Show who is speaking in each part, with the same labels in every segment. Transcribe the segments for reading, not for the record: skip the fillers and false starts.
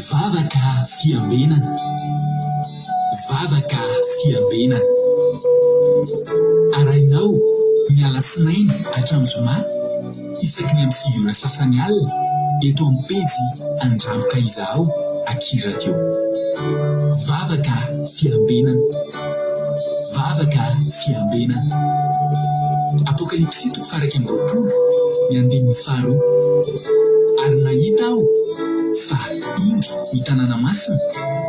Speaker 1: Vavaka fiambenana. Vavaka fiambenana. Arainao miala sinainy hatramin'ny zoma isaky ny amin'ny 7 ora sasany alina eto amin'ny pejy Andramboka Izaho Akira Radio. Vavaka fiambenana. Vavaka fiambenana. Apokalipsy 1:20 ny 5. Ary nahita aho fa indro ny tanàna masina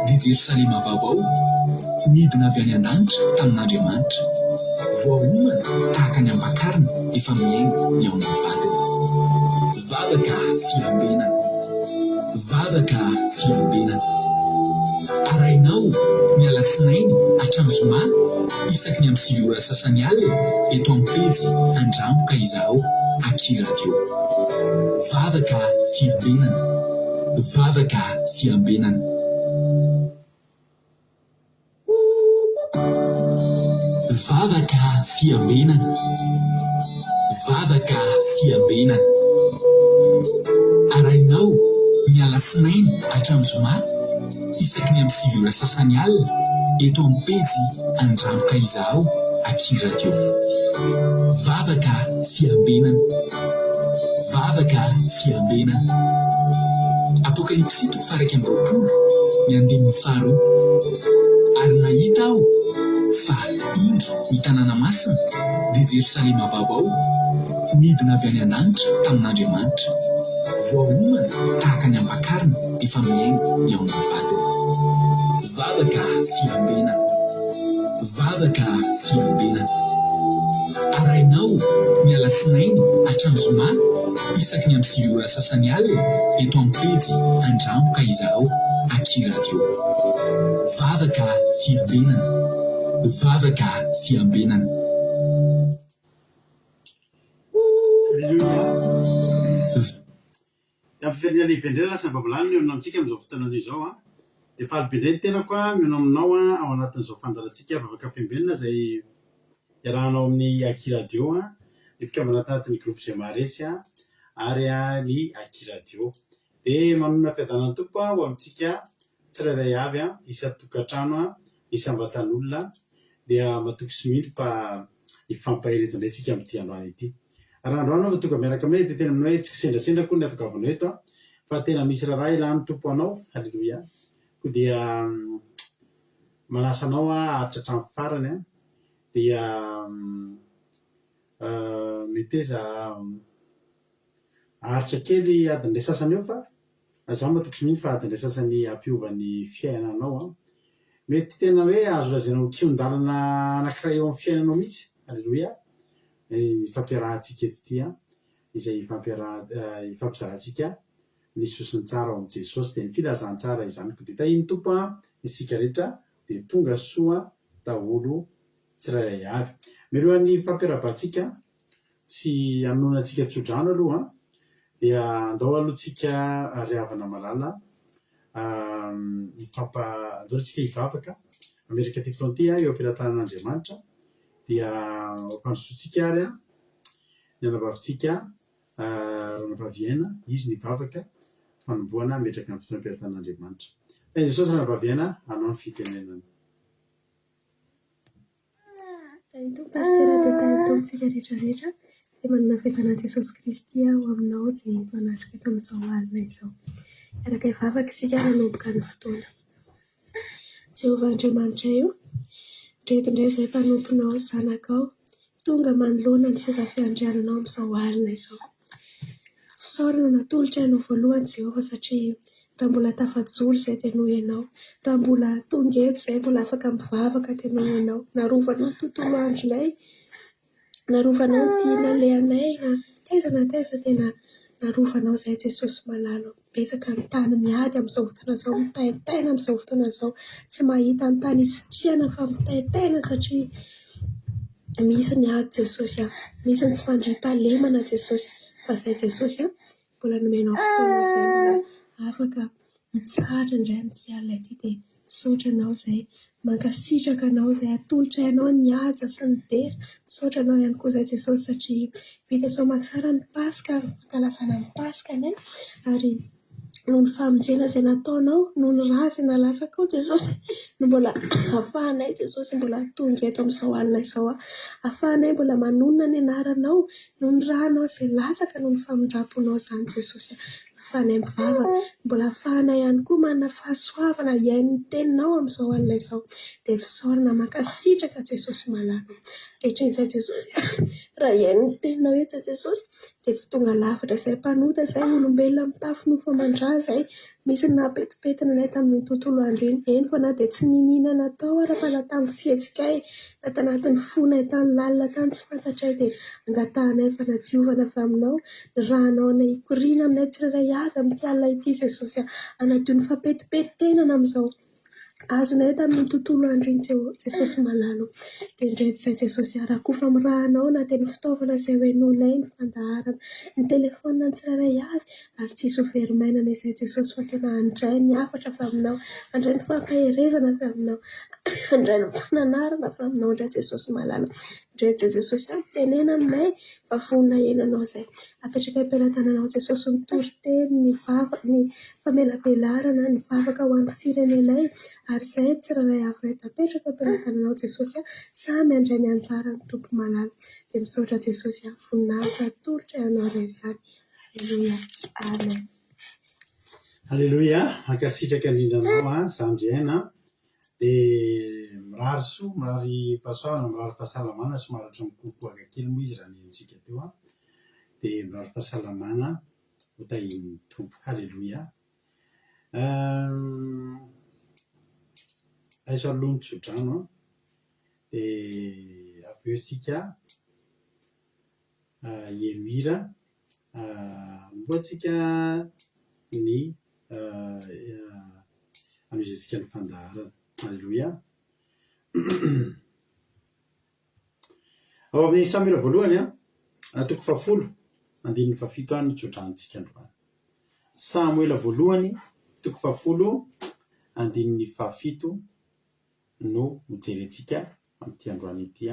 Speaker 1: dia Jerosalema vaovao nidina avy any an-danitra tamin'Andriamanitra, voaomana tahaka ny ambakarina efa miaingo ny ao amin'ny vadiny. Vavaka fiambenana. Vavaka fiambenana. Arainao miala sinainy hatramin'ny zoma isaky ny amin'ny 7 ora sasany alina eto amin'ny pejy Andramboka Izaho Akira Radio. Vavaka fiambenana. Vavaka fiambenana. Vavaka fiambenana. Vavaka fiambenana. Arainao miala sinainy hatramin'ny zoma isaky ny amin'ny 7 ora sasany alina eto amin'ny pejy Andramboka Izaho Akira Radio. Vavaka fiambenana. Vavaka fiambenana. Apokalipsy 1:20 ny 5. Ary nahita aho fa indro ny tanàna masina dia Jerosalema vaovao nidina avy any an-danitra tamin'Andriamanitra, voaomana tahaka ny ambakarina efa miaingo ny ao amin'ny vadiny. Vavaka fiambenana. Vavaka fiambenana. Arainao miala sinainy hatramin'ny zoma isaky ny amin'ny 7 ora sasany alina eto amin'ny pejy Andramboka Izaho Akira Radio. Vavaka fiambenana. Vavaka fiambenana.
Speaker 2: Tafiferina lehibe indray lasa babilany miona amintsika amin'izao fotoana izao a. Dia falibindray ny tenako a miona aminao a ao anatin'izao fandarantsika vavaka fiambenana izay iarahanao amin'ny Akira Radio a, ny mpikambana anatin'ny groupe izay maharesy a, ary a ny Akira Radio. Dia manona fiadanany tompo a ho amintsika tsirairay avy a, isan-tokantrano a, isam-batan'olona, dia matoky sy mino fa ifampahireto indray tsika amin'ity androany ity. Raha androany fa tonga miaraka aminay dia tena aminao hoe tsy sendrasendra koa ny atokavana eto a, fa tena misy raha ilany tompo anao. Halleluia. Koa dia manasa anao a hatratra hatramin'ny farany a, dia meteza aharitra kely adin'ilay sasany eo fa azaho matoky sy mino fa adin'ilay sasany ampiovan'ny fiainanao a. Mety tena hoe azo lazaina kion-dalana anankiray eo amin'ny fiainanao mihitsy. Halleluia. Ifampiarahantsika eto ity a, izay ifampizarantsika ny sosiny tsara ao amin'i Jesosy dia ny filazantsara izany. Koa dia tahiny tompo a isika rehetra dia tonga soa daholo tsirairay avy. Mirohan'ny fampiarabantsika sy hanonantsika tsodrano aloha dia andao alohantsika riavana malala andaoantsika hivavaka mameraka ty fotoana ity a eo am-pilatanan'Andriamanitra. Dia mpanjotsika ary a ny anabavintsika ranam-pahaviaina, izy ny vavaka fanomboana metraka amin'ny fotoana am-pilatan'Andriamanitra. Jesosy ranam-pahaviaina hanao ny fitenenana.
Speaker 3: Tainto pastera dia taintontsika rehetrarehetra dia manana fiadanan'i Jesosy Kristy ho aminao tsy manatrika eto amin'izao alina izao. Araka hivavaka isika manomboka ny fotoana. Jehovah Andriamanitra io, reto indray izay mpanomponao zanakao, tonga manoloana ny seza fiandriananao amin'izao alina izao. Fisaorana natolotra ianao voalohany Jehovah satria raha mbola tafajoro izay tenoy ianao, raha mbola tonga eto izay mbola afaka mivavaka tenoy ianao, narovanao ny tontolo andronay, narovanao ny tiana lehanay, na taiza na taiza tena narovanao izay Jesosy malalo. Betsaka ny tany miady amin'izao fotoana izao, mitaintaina amin'izao fotoana izao, tsy mahita ny tany isitriana fa mitaintaina satria misy ny ady Jesosy a, misy ny tsy fandriam-pahalemana Jesosy, fa izay Jesosy a mbola nomenao fotoana izay mbola afaka hitsara indray amin'ity alina ity dia misaotra anao izay mankasitraka anao izay atolotra ianao ny haja sy ny dera. Misaotra anao ihany koa izay Jesosy satria vita soa matsara ny Paska, fankalasana ny Paska ary noho ny famonjena izay nataonao, noho ny raha izay nalatsaka ao Jesosy, no mbola ahafahanay Jesosy mbola tonga eto amin'izao alina izao. Ahafahanay mbola manonona ny anaranao noho ny rahanao izay latsaka noho ny famindraponao izany Jesosy. Ahafahanay mivavaka, mbola ahafahanay ihany koa manana fahasoavana iain'ny teninao amin'izao alina izao. Dia fisaorana mankasitraka Jesosy malala. Ankehitr'izay Jesosy, raha iain'ny teninao eto Jesosy, dia tsy tonga lafatra izay mpanota izay olombelona mitafy nofo-mandraha izay misy napetipetina anay tamin'ny tontolo andro iny. Eny fa na dia tsy nininana tao ara fa na tamin'ny fihetsika na tanatin'ny fonay tany lalina tany tsy fantatray, dia angatahanay fa nadiovana avy aminao ny rahanao anay hikoriana aminay tsirairay avy amin'ity alina ity Jesosy. Anadio ny fampetipetitenana amin'izao azonay tamin'ny tontolo andro iny Jesosy malalo. Dia indreto Jesosy arakofa amin'ny rahanao na dia ny fitaovana izay hoenonay ny fandaharana ny telefônina ny tsirairay avy ary tsisy ho verimainana izay Jesosy fa tena handray ny hafatra avy aminao, handray ny fampaherezana avy aminao, handray ny fananarana avy aminao indray Jesosy malala. Indreto Jesosy tenena aminay fa vonona henanao izay apetraka am-pelatananao Jesosy ny toriteny, ny vavaka, ny famelabelarana, ny vavaka ho an'ny firenenay ary izay tsirairay avy rehetra apetraka am-pelatananao Jesosy samy handray ny anjarany tompo malala. Dia misaotra Jesosy voninahitra tolotra ianao rehetrany. Aleluia, amen.
Speaker 2: Aleluia, mankasitraka indrindranao Sandriana. Dia mirary soa, mirary fahasoavana, mirary fahasalamana, somary ohatra mikokoaka kely moa izy raha nentsika teo dia mirary fahasalamana ho tahin'ny tompo. Aleluia. Aiza aloha ny tsodrano dia avy eo isika hiemira mombatsika ny amizantsika ny fandaharana. Aleluia. Ao amin'ny Samuela voalohany toko 10 andininy 17 ny tsodranontsika androany. Samuela voalohany toko 10 andininy 17 no mijerentsika amin'ity androany ity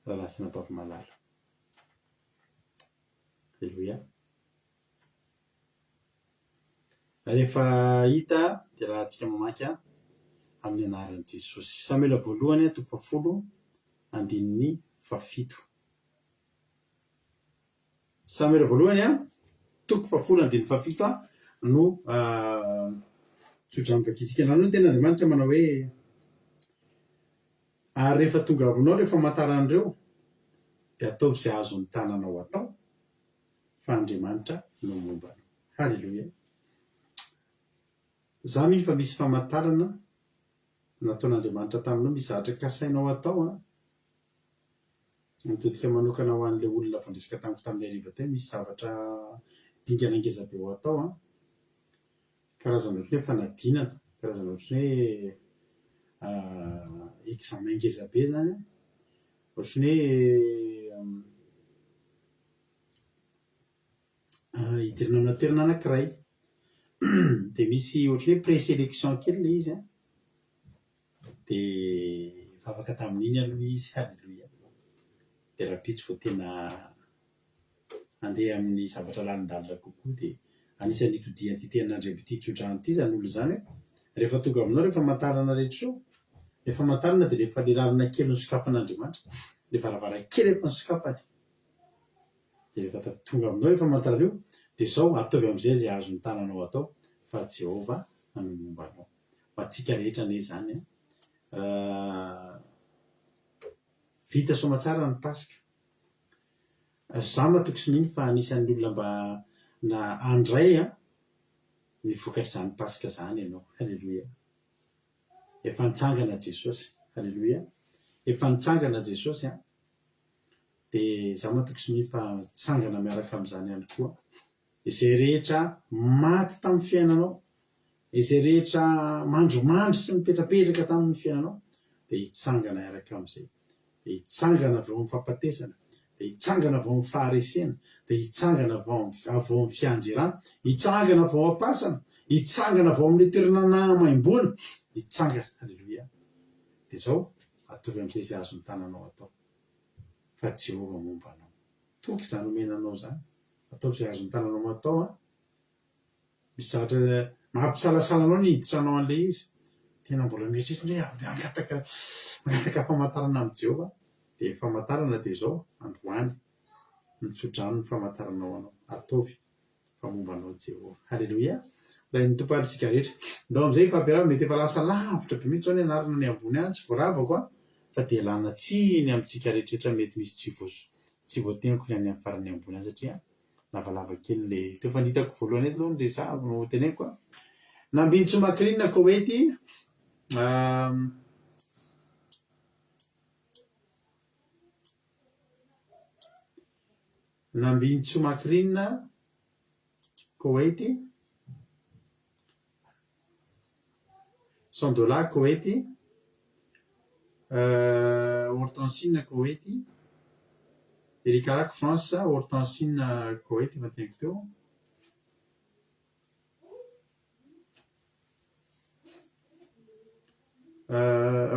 Speaker 2: raha lasina bavy malala. Aleluia. Rehefa hita dia raha antsika mamaky amin'ny anaran'i Jesosy. Samuela voalohany toko 10 andininy 17. Samuela voalohany toko 10 andininy 17 no tsodrano vakitsika. Nanao ny tena Andriamanitra manao hoe ary rehefa tonga aminao rehefa mataran'ireo dia ataovy izay azon'ny tananao atao fa Andriamanitra no mombana. Halleluia. Za miny fa misy famantarana nataon'Andriamanitra taminao, misy zavatra kasainao atao mitodika manokana ho an'ilay olona fandresika tamiko tamin'ny hariva teo. Misy zavatra dingana ngezabe ho atao karazana ohatry hoe fanadinana, karazana ohatry hoe examen ngezabe zany ohatry hoe hidirana amina toerana anankiray dia misy ohatry hoe présélection kely ilay izy dia afaka tamin'iny aloha izy. Halleluia. Dia raha pitsy vao tena andeha amin'ny zavatra lalandalina kokoa dia anisan'ny itodiany ity tenin'Andriamanitra ity tsodrano ity zany olo zany rehefa tonga aminao rehefa mantarana rehetra io, rehefa mantarana dia rehefa lerarina kely ny sokafan'Andriamanitra, le varavarankely efa ny sokafany, dia rehefa tonga aminao rehefa mantarana io dia izao ataovy amin'izay izay azon'ny tananao atao fa Jehova no mombanao. Ho antsika rehetra anie zany vita soamantsara ny Pasika. Za matoky sininy fa anisan'ny olona mba na andray ny vokatrizany Pasika zany ianao. Halleluia. Efa nitsangana Jesosy. Halleluia. Efa nitsangana Jesosy dia za matoky sininy fa nitsangana miaraka amin'izany ihany koa. Izay rehetra maty tamin'ny fiainanao, izay rehetra mandromandry sy mipetrapetraka tamin'ny fiainanao dia hitsangana miaraka amin'izay. Dia hitsangana avy ao amin'ny fampatesana, dia hitsangana avy ao amin'ny faharesena, dia hitsangana avy ao amin'ny fianjerana, hitsangana avy ao am-pasana, hitsangana avy ao amin'ny toerana nahamaimboana, hitsangana. Halleluia. Dia izao ataovy amin'izay izay azon'ny tananao atao fa Jehova mombanao. Toky izany omenanao zany, ataovy izay azon'ny tananao atao misy zavatra mampisalasala anao ny hiditra anao an'le izy tena mbola mieritreritra hoe mangataka famantarana amin'ny Jehova dia famantarana dia zao androany mitsodrano ny famantaranao anao ataovy fa mombanao Jehova. Halleloia. Ilay ny tompoalintsika rehetra ndao amin'izay fampiarahana mety efa lasa lavitra be mihitsy zao ny anarana ny ambony any tsy voaravako fa dia lana tsiny amintsika rehetrarehetra mety misy tsy voateniko ny any amin'ny farany ambony any satria lavalava kely le teo fa nitako voalohany eto aloha ny resahako no teneniko nambintsy makrinina Koety nambintsy makrinina Koety $100 Koety Hortensine Koety Erikaraky France Hortensine Koety efa teniko teo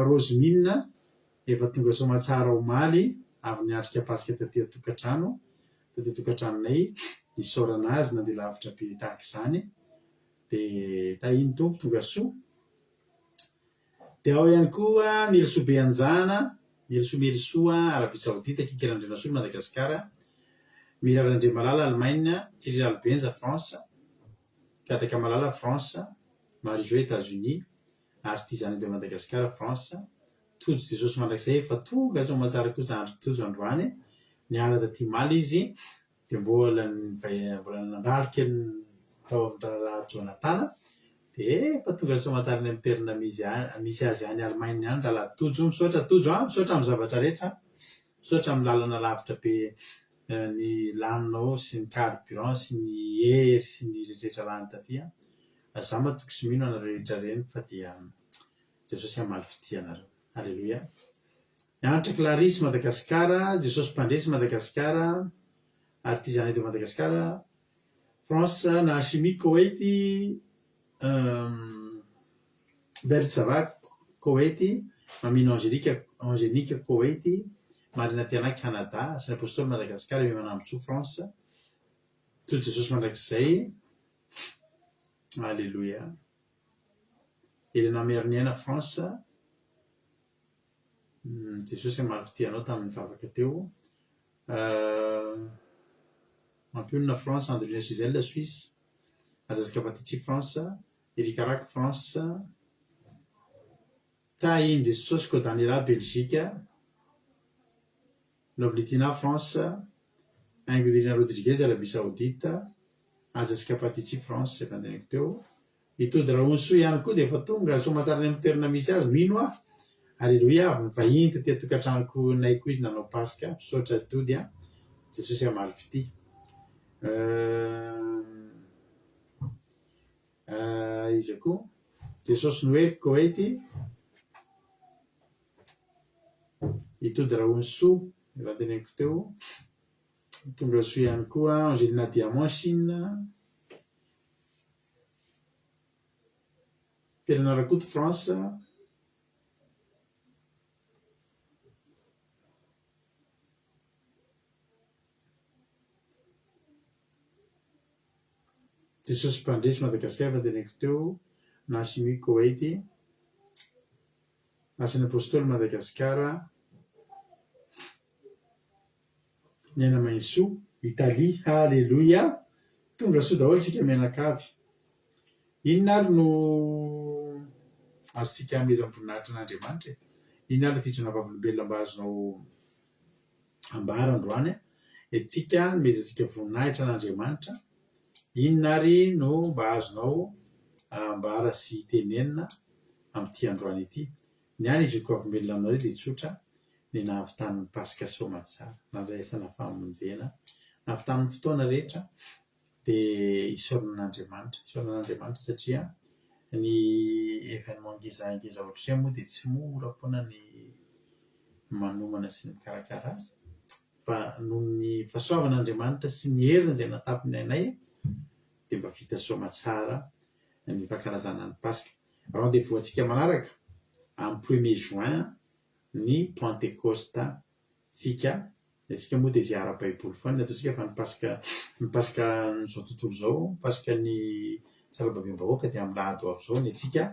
Speaker 2: Rosemine efa tonga Soamatsara Omaly avy niatrika pasika taty tokantranonay isaorana azy nandeha lavitra be tahaka izany dia tahiny tompo tonga soa dia ao ihany koa Milisoa Beanjana Milisoa Arabia Saodita Kikiran'Andrianasoa Madagasikara Mirarandre Malala Allemagne Thierry Albenza France Kadaka Malala France Marie-Jo États-Unis Artisan de Madagasikara France Tojo Jesosy mandrakizay efa tonga Soamatsara kosa andro tojo androany niala taty Maly izy dia mbola nandalo kely tao amin'ny Jonatana dia efa tonga Soamatsara ny amin'ny toerana misy azy any Allemagne any raha tojo misaotra amin'ny zavatra rehetra misaotra amin'ny lalana lavitra be ny laninao sy ny carburant sy ny hery sy ny rehetrarehetra lahany taty za matoky sy mino anareo rehetra reny fa dia Jesosy hamaly fitia anareo. Halleluia. Anitra Clarisse Madagasikara Jesosy Mpandresy Madagasikara Artisanat de Madagasikara France na Chimie Koety Bertsava Koety Mamino Angélique Koety Marina Tiana Canada Saint Apostole Madagasikara Manambotso France tojo Jesosy mandrakizay. Alléluia. Elena Merniena France Jesosy hamaly fitianao tamin'ny vavaka teo. Mampionina France André Giselle Suisse Azazaka Patitsi France Erikaraky France Tahiny Jesosy Kodaniela Belgique Novlitina France Ingudina Rodriguez Arabie Saoudite Azazaka Patitsi France efa andeniko teo. Itody Raonsoa ihany koa dia efa tonga Soamatsara ny amin'ny toerana misy azy mino Alléluia. Avy vahiny taty tokantranoko nay koa izy nanao pasika misaotra tody Jesosy hamaly fitia. Izy koa Jesosy Noely Koety itody Raonsoa efa teneniko teo. Tonga soa ihany koa Angelina Diamant Chine Firenarakoto France Jesosy Mpandresy Madagasikara efa teneniko teo. Na Chimie Koety na Saint Apostole Madagasikara Niana Mainsoa Italie. Halleluia. Tonga soa daholo tsika mianakavy. Inona ary no azontsika amezam-boninahitra an'Andriamanitra inona ary fitsinavavolombelona mba azonao ambara androany tsika nomezantsika voninahitra an'Andriamanitra inona ary no mba azonao ambara sy tenenina amin'ity androany ity. Ny any izoko avombelona aminareo dia tsotra ny nahavitan'ny pasika Soamatsara nandraisana famonjena nahavitan'ny fotoana rehetra dia isaoran'Andriamanitra satria ny événement ngezangeza ohatr'izay moa dia tsy mora foana ny manomana sy ny mikarakara azy fa noho ny fahasoavan'Andriamanitra sy ny heriny izay natapiny anay dia mba vita Soamatsara ny fankalazana ny pasika. Rendez-vous antsika manaraka amin'ny 1er juin ny Pentecosta tsika tsika moa dia izay ara-baiboly foana ny ataontsika fa ny pasika n'izao tontolo izao pasika ny salababim-bahoaka dia amin'ny lahado avy zao ny antsika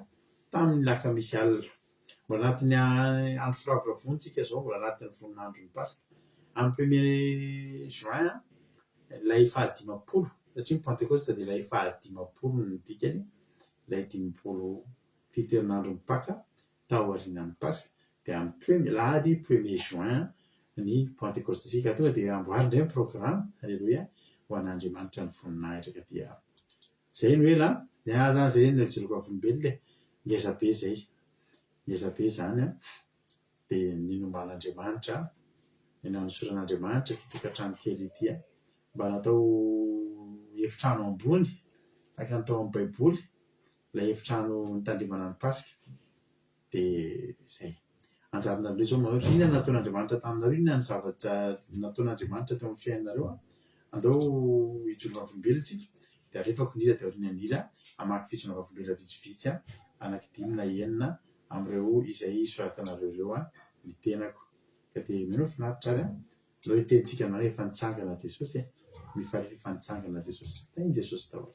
Speaker 2: tamin'ny lakamisy alina. Mbola anatin'ny andro firavoravoantsika zao, mbola anatin'ny voninandro ny Pasika. Amin'ny 1er juin ilay fahadimapolo, satria ny Pentecôste dia ilay fahadimapolo ny dikany, ilay 17 herinandro ny Paka taorianan'ny Pasika, dia amin'ny lahady 1er juin ny Pentecôstesika. Tonga dia amboary indray ny programme, alleluia, ho an'Andriamanitra ny voninahitra. Dia zay no ela zany zay no jeroko avolombelona ngeza be zay, ngeza be zany a. Dia ninomban'Andriamanitra, nanosoran'Andriamanitra ty tokantrano kely ity a, mba natao efitrano ambony aka natao amin'ny baiboly, ilay efitrano nitandrimana ny Pasika. Dia zay anjarinareo zao mahery inona nataon'Andriamanitra taminareo, inona ny zavatra nataon'Andriamanitra teo amin'ny fiainareo a. Andao hijoro avolombelontsika. Dia alefako nira dia aoriana nira amaky fitsona avolombelona vitsivitsy a, anaky 5 na 9 amin'ireo izay soratanareo ireo a ny tenako. Ka dia mino finaritra ary a, aleo hitentsika anareo efa nitsangana Jesosy, mifaly efa nitsangana Jesosy. Tainy Jesosy daholo.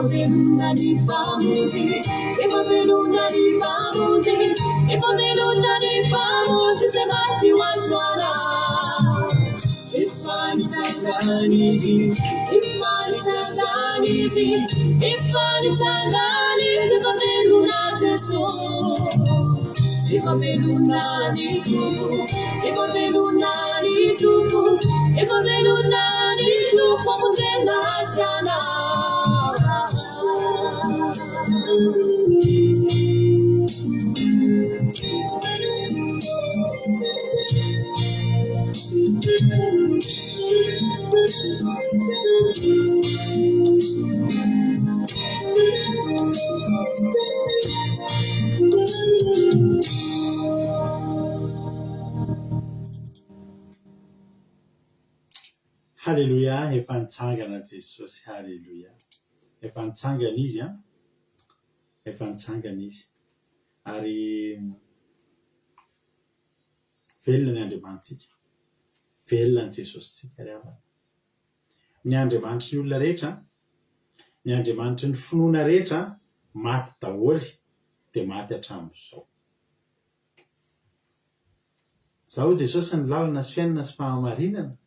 Speaker 3: velona ny mpamonjy, efa velona ny mpamonjy, efa velona ny mpamonjy zay maty ho azoana. Efa nitsanganizy, efa nitsanganizy, efa nitsanganizy, efa velona Jesosy. Efa velona ny Tompo, efa velona ny Tompo, efa velona ny Tompo amonjena siana.
Speaker 2: Halleluja, efa nitsangana Jesosy. Halleluja, efa nitsangana izy a, efa nitsangana izy ary velona ny Andriamanitsika, velona ny Jesosy tsika ry havana. Ny Andriamanitry ny olona rehetra, ny Andriamanitry ny finoana rehetra maty daholy dia maty hatramin'izao. Zaho Jesosy ny lalana sy fiainana sy fahamarinana.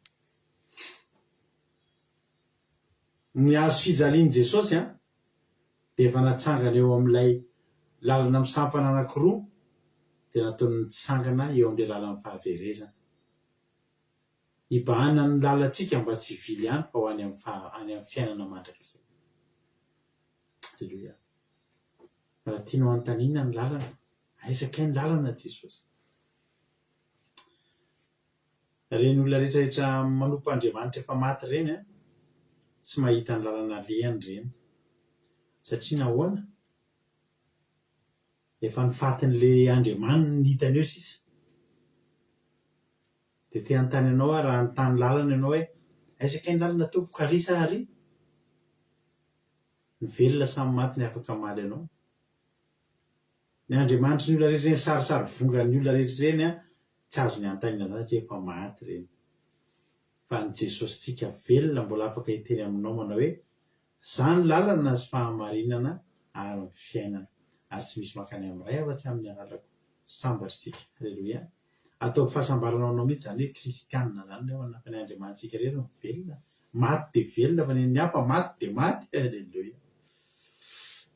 Speaker 2: Ny azo fijaliany Jesosy a dia efa natsangana eo amin'ilay lalana misampana anankiroa dia nataony nitsangana eo amin'ilay lalana fahaverezana. Ibahana ny lalantsika mba tsy vily ihany fa ho any amin'ny fiainana mandrakizay. Halleluja. Raha tianao anontaniana ny lalana, aisakay ny lalana Jesosy. Reny olona rehetrarehetra manompo Andriamanitra efa maty ireny a, tsy mahita ny lalana alehany ireny. Satria nahoana? Efa nifatin'ilay Andriamanitra hitany eo sisa. Dia te hanontany ianao raha anontany lalana ianao hoe aisakay ny lalana Tompo karisa ary? Ny velona samy maty ny afaka maly anao. Ny Andriamanitra ny olona rehetra ireny sarisary vongan'ny olona rehetra ireny a, tsy azo ny anontaniana zany satria efa maty ireny. Fa ny Jesosy tsika velona mbola afaka hiteny aminao manao hoe izany lalana sy fahamarinana ary ny fiainana, ary tsy misy makany amin'iray afa-tsy amin'ny analako. Sambatritsika. Halleluja. Atao fahasambarana anao mihitsy zany hoe kristianina zany rehefa fa ny Andriamanitsika rehetra velona. Maty dia velona fa ny hafa maty dia maty. Halleluja.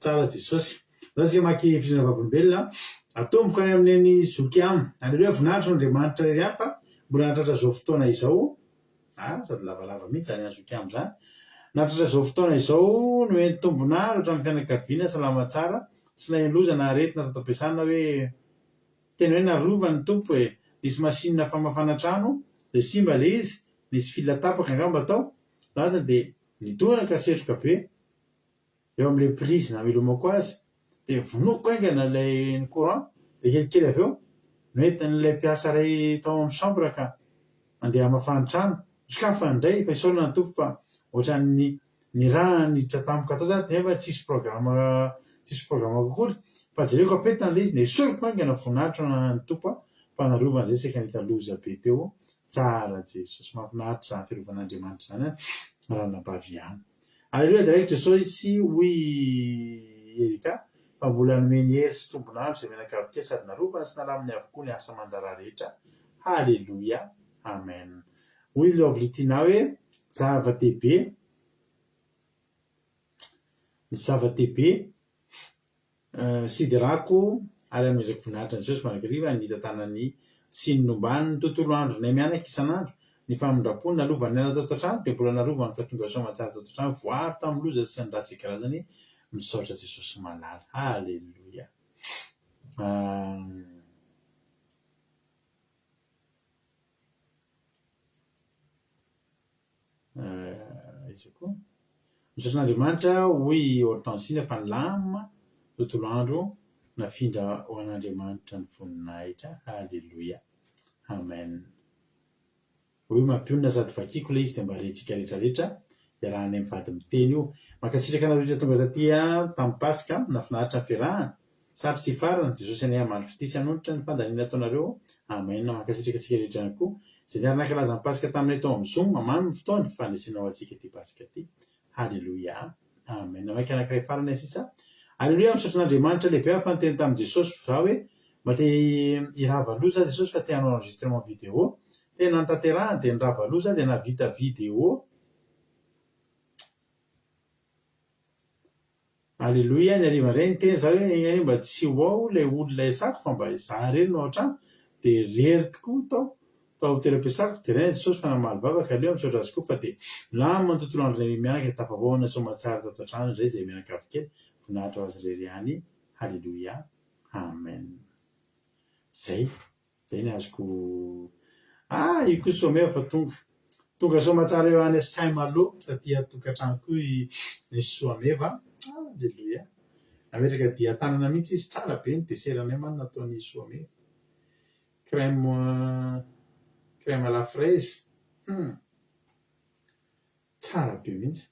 Speaker 2: Tsara Jesosy. Zao isika maky fizarana vavolombelona, atomboka any amin'ny zokiam. Halleluja. Voninahitra n'Andriamanitra irery ihany fa mbola nahatratra izao fotoana izao. Sady lavalava mihitsy zany zokiam zany. Nahatratra izao fotoana izao no eny tombonandro hatramin'ny fianakaviana salama tsara sy ilay lozana aretina tato am-piasana hoe tena hoe narova ny Tompo e. Nisy masinina famafana trano dia simba ilay izy, nisy fila tapaka angamba tao, lasa dia nidorana ka setroka be eo amin'ilay prise namelomako azy dia vonoko aingana ilay ny courant dia kelikely avy eo noentin'ilay mpiasa iray tao amin'ny chambre ka andeha hamafana trano. Sokafa indray fa isaorana ny Tompo fa ohatran'ny raha niditra tampoka tao zany nefa tsisy programa kokory fa jereko apetana ilay izy dia isoroko aingana voninahitra ny Tompo fa narovana izay seka nahita loza be teo. Tsara Jesosy, mahafinaritra izany fiarovan'Andriamanitra zany a, raha nabaviana. Halleluja. Dia rehetra Jesosy hoy Erika fa mbola nomeny hery sy tombonandro izay menakavika sady narovana sy nalaminy avokoa ny asa aman-draharaha rehetra. Halleluja. Amen. Hoy ilay avilitina hoe zava-dehibe, zava-dehibe sidirako ary anomezako voninahitra ny Jesosy manakariva ny hitantanany sy ny nombany ny tontolo andro nay mianaka isan'andro. Ny famindrapony nalovany ny tao an-trano dia mbola narovany ka tonga soamatsara tao an-trano voary tamin'ny loza sy ny ratsy karazany misaotra Jesosy malala. Halleluja. Izy koa misaotra n'Andriamanitra hoy Hortensine fa nilama tontolo andro nafindra ho an'Andriamanitra ny voninahitra. Halleluja. Amen. Hoy mampionona sady vakiako ilay izy dia mba rentsika rehetrarehetra iarahana amin'ny vady miteny io. Mankasitraka anareo rehetra tonga taty tamin'ny Pasika nafinaritra ny fiarahana sary sy farana Jesosy any amaly fitisy hanonitra ny fandaniana ataonareo. Amen. Mankasitraka antsika rehetra ihany koa izay niaraka laza ny Pasika taminay tao amin'ny Zoom mamano ny fotoana fa nisinao antsika ty Pasika ty. Halleluja. amen. Namaika anankiray farany sisa. Aleloia, misaotran'Andriamanitra lehibe fa nyteny tamin'i Jesosy za hoe mba te hirava loza Jesosy fa te hanao enregistrement vidéo. Tena nitanterahany dia nirava loza dia navita vidéo. Aleloia, ny ariva ireny teny za hoe mba tsy ho ao ilay olona sato fa mba za ireny no ao an-trano dia rery tokoa tao toeram-piasako dia reny Jesosy fa namaly vavaka aleo misaotra azy koa fa dia lamina ny tontolo andro ilay mianaka tapahoana somatsara tato an-trano izay izay mianakavy kely voninahitra ho azy irery ihany. Aleloia, amen. Zay ny azoko io koa somea fa tonga somatsara eo any Saint-Malo taty tokantrano koa ny Soameva. Aleluia, nametraka dia tanana mihitsy izy tsara be ny deseranay man nataony Soameva. Crème à la fraise, tsara be mihitsy.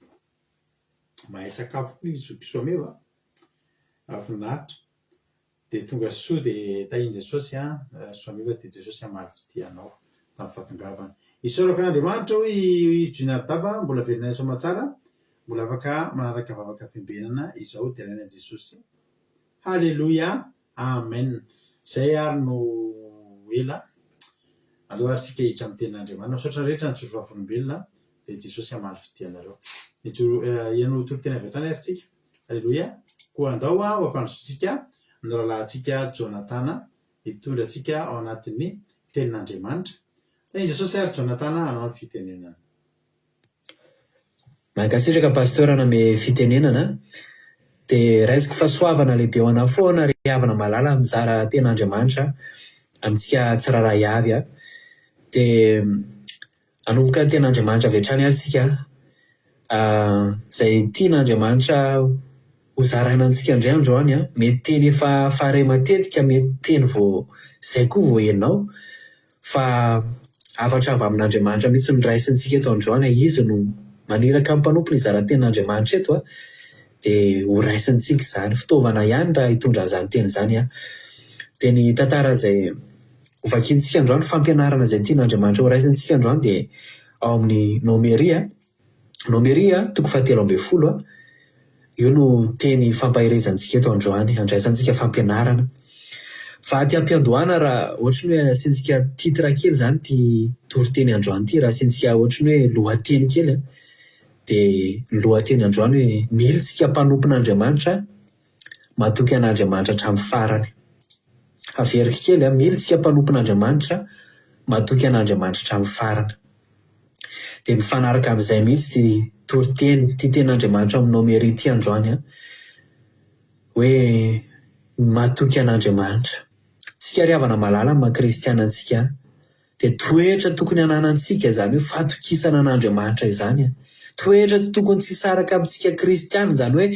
Speaker 2: Mahay sakafo koa izy Soameva, afinaritra. Dia tonga soa dia tahiny Jesosy Soameva dia Jesosy hamaly fidianao tamin'ny fahatongavany. Isaorako an'Andriamanitra hoe Jonadaba mbola velonay somatsara, mbola afaka manaraka vavaka fiambenana izao dia ilaina Jesosy. Halleluia, amen. Zay ary no ela andoharisika hiditra amin'ny tenin'Andriamanitra. Misaotra rehetra ny joro vavolombelona dia Jesosy hamaly fidianareo. Ianao toro-tena avy hatrany ary tsika. Halleluia. Koa andao ho ampandrosotsika ny rahalahintsika Jonatana hitondra antsika ao anatin'ny tenin'Andriamanitra. Jesosy ary Jonatana hanao ny fitenenana.
Speaker 4: Mankasitraka pastora name fitenenana dia raisiko fahasoavana lehibe ho ana foana ry havana malala mizara ten'Andriamanitra amintsika tsiraray avy dia anomboka ny ten'Andriamanitra avy hatrany ary tsika izay tian'Andriamanitra ho zaraina antsika indray androany mety teny efa faharay matetika mety teny vao izay koa vao henao fa afatra avy amin'Andriamanitra mihitsy ny raisintsika eto androany izy no maniraka amin'ny mpanompo ny zaraten'Andriamanitra eto dia ho raisintsika izany fitaovana ihany raha hitondra izany teny izany dia ny tantara izay ho vakiantsika androany fampianarana izay tian'Andriamanitra ho raisintsika androany dia ao amin'ny nomeria 7:12 io no teny fampahirezantsika eto androany andraisantsika fampianarana. Fa aty am-piandohana raha ohatry ny hoe asiantsika titra kely izany ty toriteny androany ty, raha asiantsika ohatry ny hoe lohateny kely dia ny lohateny androany hoe militsika mpanompon'Andriamanitra matoky an'Andriamanitra hatramin'ny farany. Averika kely militsika mpanompon'Andriamanitra matoky an'Andriamanitra hatramin'ny farany. Dia mifanaraka amin'izay mihitsy ty toriteny ty ten'Andriamanitra amin'ny nomeria ty androany hoe matoky an'Andriamanitra. Tsika ry havana malala maha kristiana antsika dia toetra tokony hananantsika izany hoe fatokisana an'Andriamanitra izany. Toetra tsy tokony tsy saraka amintsika kristiana izany hoe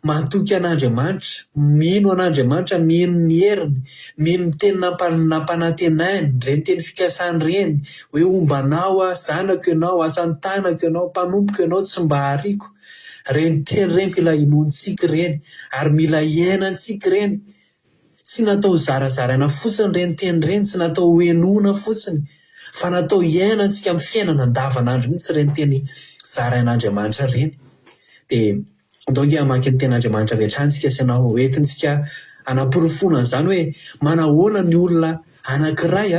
Speaker 4: matoky an'Andriamanitra, mino an'Andriamanitra, mino ny heriny, mino ny teny nampanantenainy, ireny teny fikasany ireny hoe ombanao zanako ianao, asany tanako ianao, mpanompoka ianao, tsy mba hariako. Reny teny ireny mila inontsika ireny ary mila iainantsika ireny. Tsy natao zarazaraina fotsiny reny teny ireny, tsy natao hoenona fotsiny fa natao iainantsika amin'ny fiainana andavanandro mihitsy reny teny zarain'Andriamanitra ireny. Dia donc hamaky ny ten'Andriamanitra avy hatrany sy anao entintsika hanamporofona izany hoe manahoana ny olona anankiray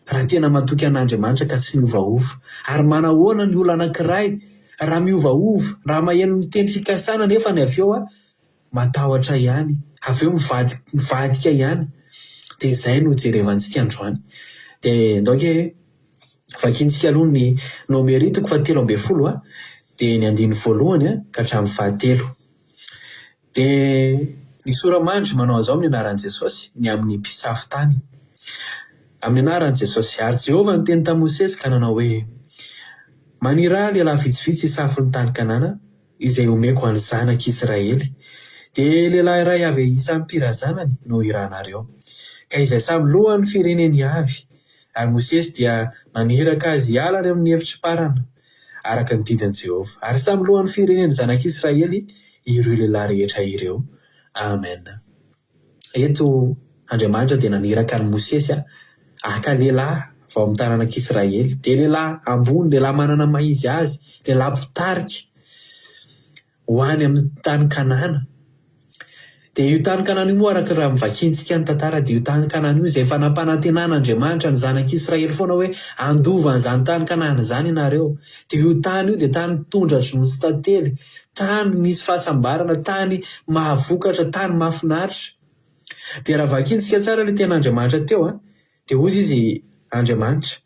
Speaker 4: raha tena matoky an'Andriamanitra ka tsy miovaova, ary manahoana ny olona anankiray raha miovaova, raha maheno miteny fikasana nefa ny avy eo matahotra ihany, avy eo mivadika ihany. Dia izay no jerevantsika androany. Dia donc vakiantsika aloha ny nomeria 7:12 dia ny 9 ka hatramin'ny 13. Dia ny soramandry manao an'izao amin'ny anaran'i Jesosy ny amin'ny mpisafy tany. Amin'ny anaran'i Jesosy, ary Jehovah niteny tamin'i Mosesy ka nanao hoe manira lehilahy vitsivitsy hisafy ny tany Kanana izay omeko an'ny zanak'Israely. Dia lehilahy iray avy isan'ny mpirazanany no iranareo, ka izay samy lohan'ny fireneny avy. Ary Mosesy dia naniraka azy hiala any amin'ny hevitrim-parana araka ny didin'i Jehovah, ary samy lohan'ny fireneny zanak'Israely ireo lehilahy rehetra ireo. Amen. Eto Andriamanitra dia naniraka ny Mosesy aka lehilahy vao amin'ny tanàn'Israely, dia lehilahy ambony, lehilahy manana maha izy azy, lehilahy mpitarika. ho any amin'ny tany Kanana. Dia io tany Kanana io moa araka raha mivakintsika ny tantara dia io tany Kanana io izay efa nampanantenan'Andriamanitra ny zanak'Israely foana hoe andova an'izany tany Kanana izany ianareo. Dia io tany io dia tany tondratra no tsy tantely, tany misy fahasambarana, tany mahavokatra, tany mahafinaritra. Dia raha vakintsika tsara ilay ten'Andriamanitra teo dia hozy izy Andriamanitra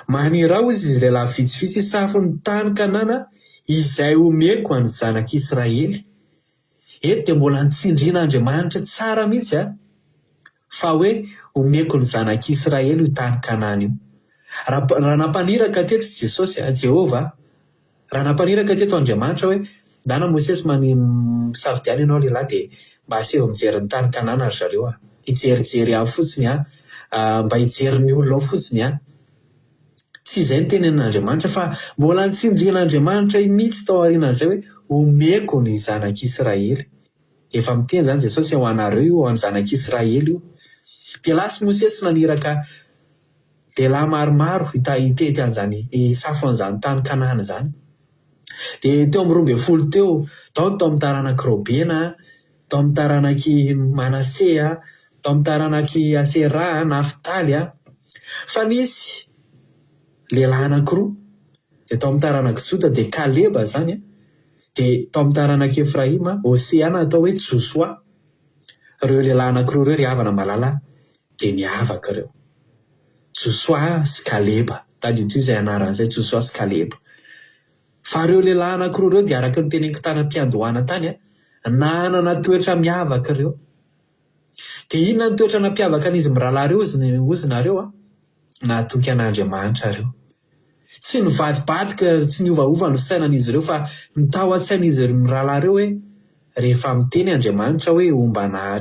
Speaker 4: manira hozy izy lehilahy vitsivitsy safon'ny tany Kanana izay omeko any zanak'Israely. Eto dia mbola nitsindrian'Andriamanitra tsara mihitsy fa hoe omeko ny zanak'Israely io tany Kanana io. Raha nampaniraka teto Jesosy Jehovah, raha nampaniraka teto Andriamanitra hoe ndana Mosesy misafidiana ianao lehilahy dia mba aseho mijery ny tany Kanana ry zareo hijerijery ao fotsiny mba hijery ny olona ao fotsiny Tsy izay ny tenen'Andriamanitra fa mbola nitsindrian'Andriamanitra mihitsy tao aorianan'izay hoe omeko ny zanak'Israely. Efa miteny zany Jesosy ho anareo io, ho any zanak'Israely io. Dia lasa Mosesy naniraka lehilahy maromaro hitety an'izany hisafo an'izany tany Kanana izany. Dia teo amin'ny 12 teo, tao amin'ny taranaky Robena, tao amin'ny taranaky Manase, tao amin'ny taranaky Asera, Naftaly fa nisy lehilahy anankiroa dia tao amin'ny taranaky Joda dia Kaleba zany dia tao amin'ny taranaky Efraima Hoseana atao hoe Josua. Ireo lehilahy anankiroa ireo ry havana malala dia niavaka ireo, Josua sy Kaleba. Tadito izay anaran'izay Josua sy Kaleba. Fa ireo lehilahy anankiroa ireo dia araka ny teneniko tany am-piandohana tany nanana toetra miavaka ireo. Dia inona ny toetra nampiavaka an'izy mirahalahy ireo ozy nareo nahatoky an'Andriamanitra ireo. Tsy nivadibadika, tsy niovaova ny fisainan'izy ireo fa nitao an-tsain'izy mirahalahy ireo hoe rehefa miteny Andriamanitra hoe omba anahy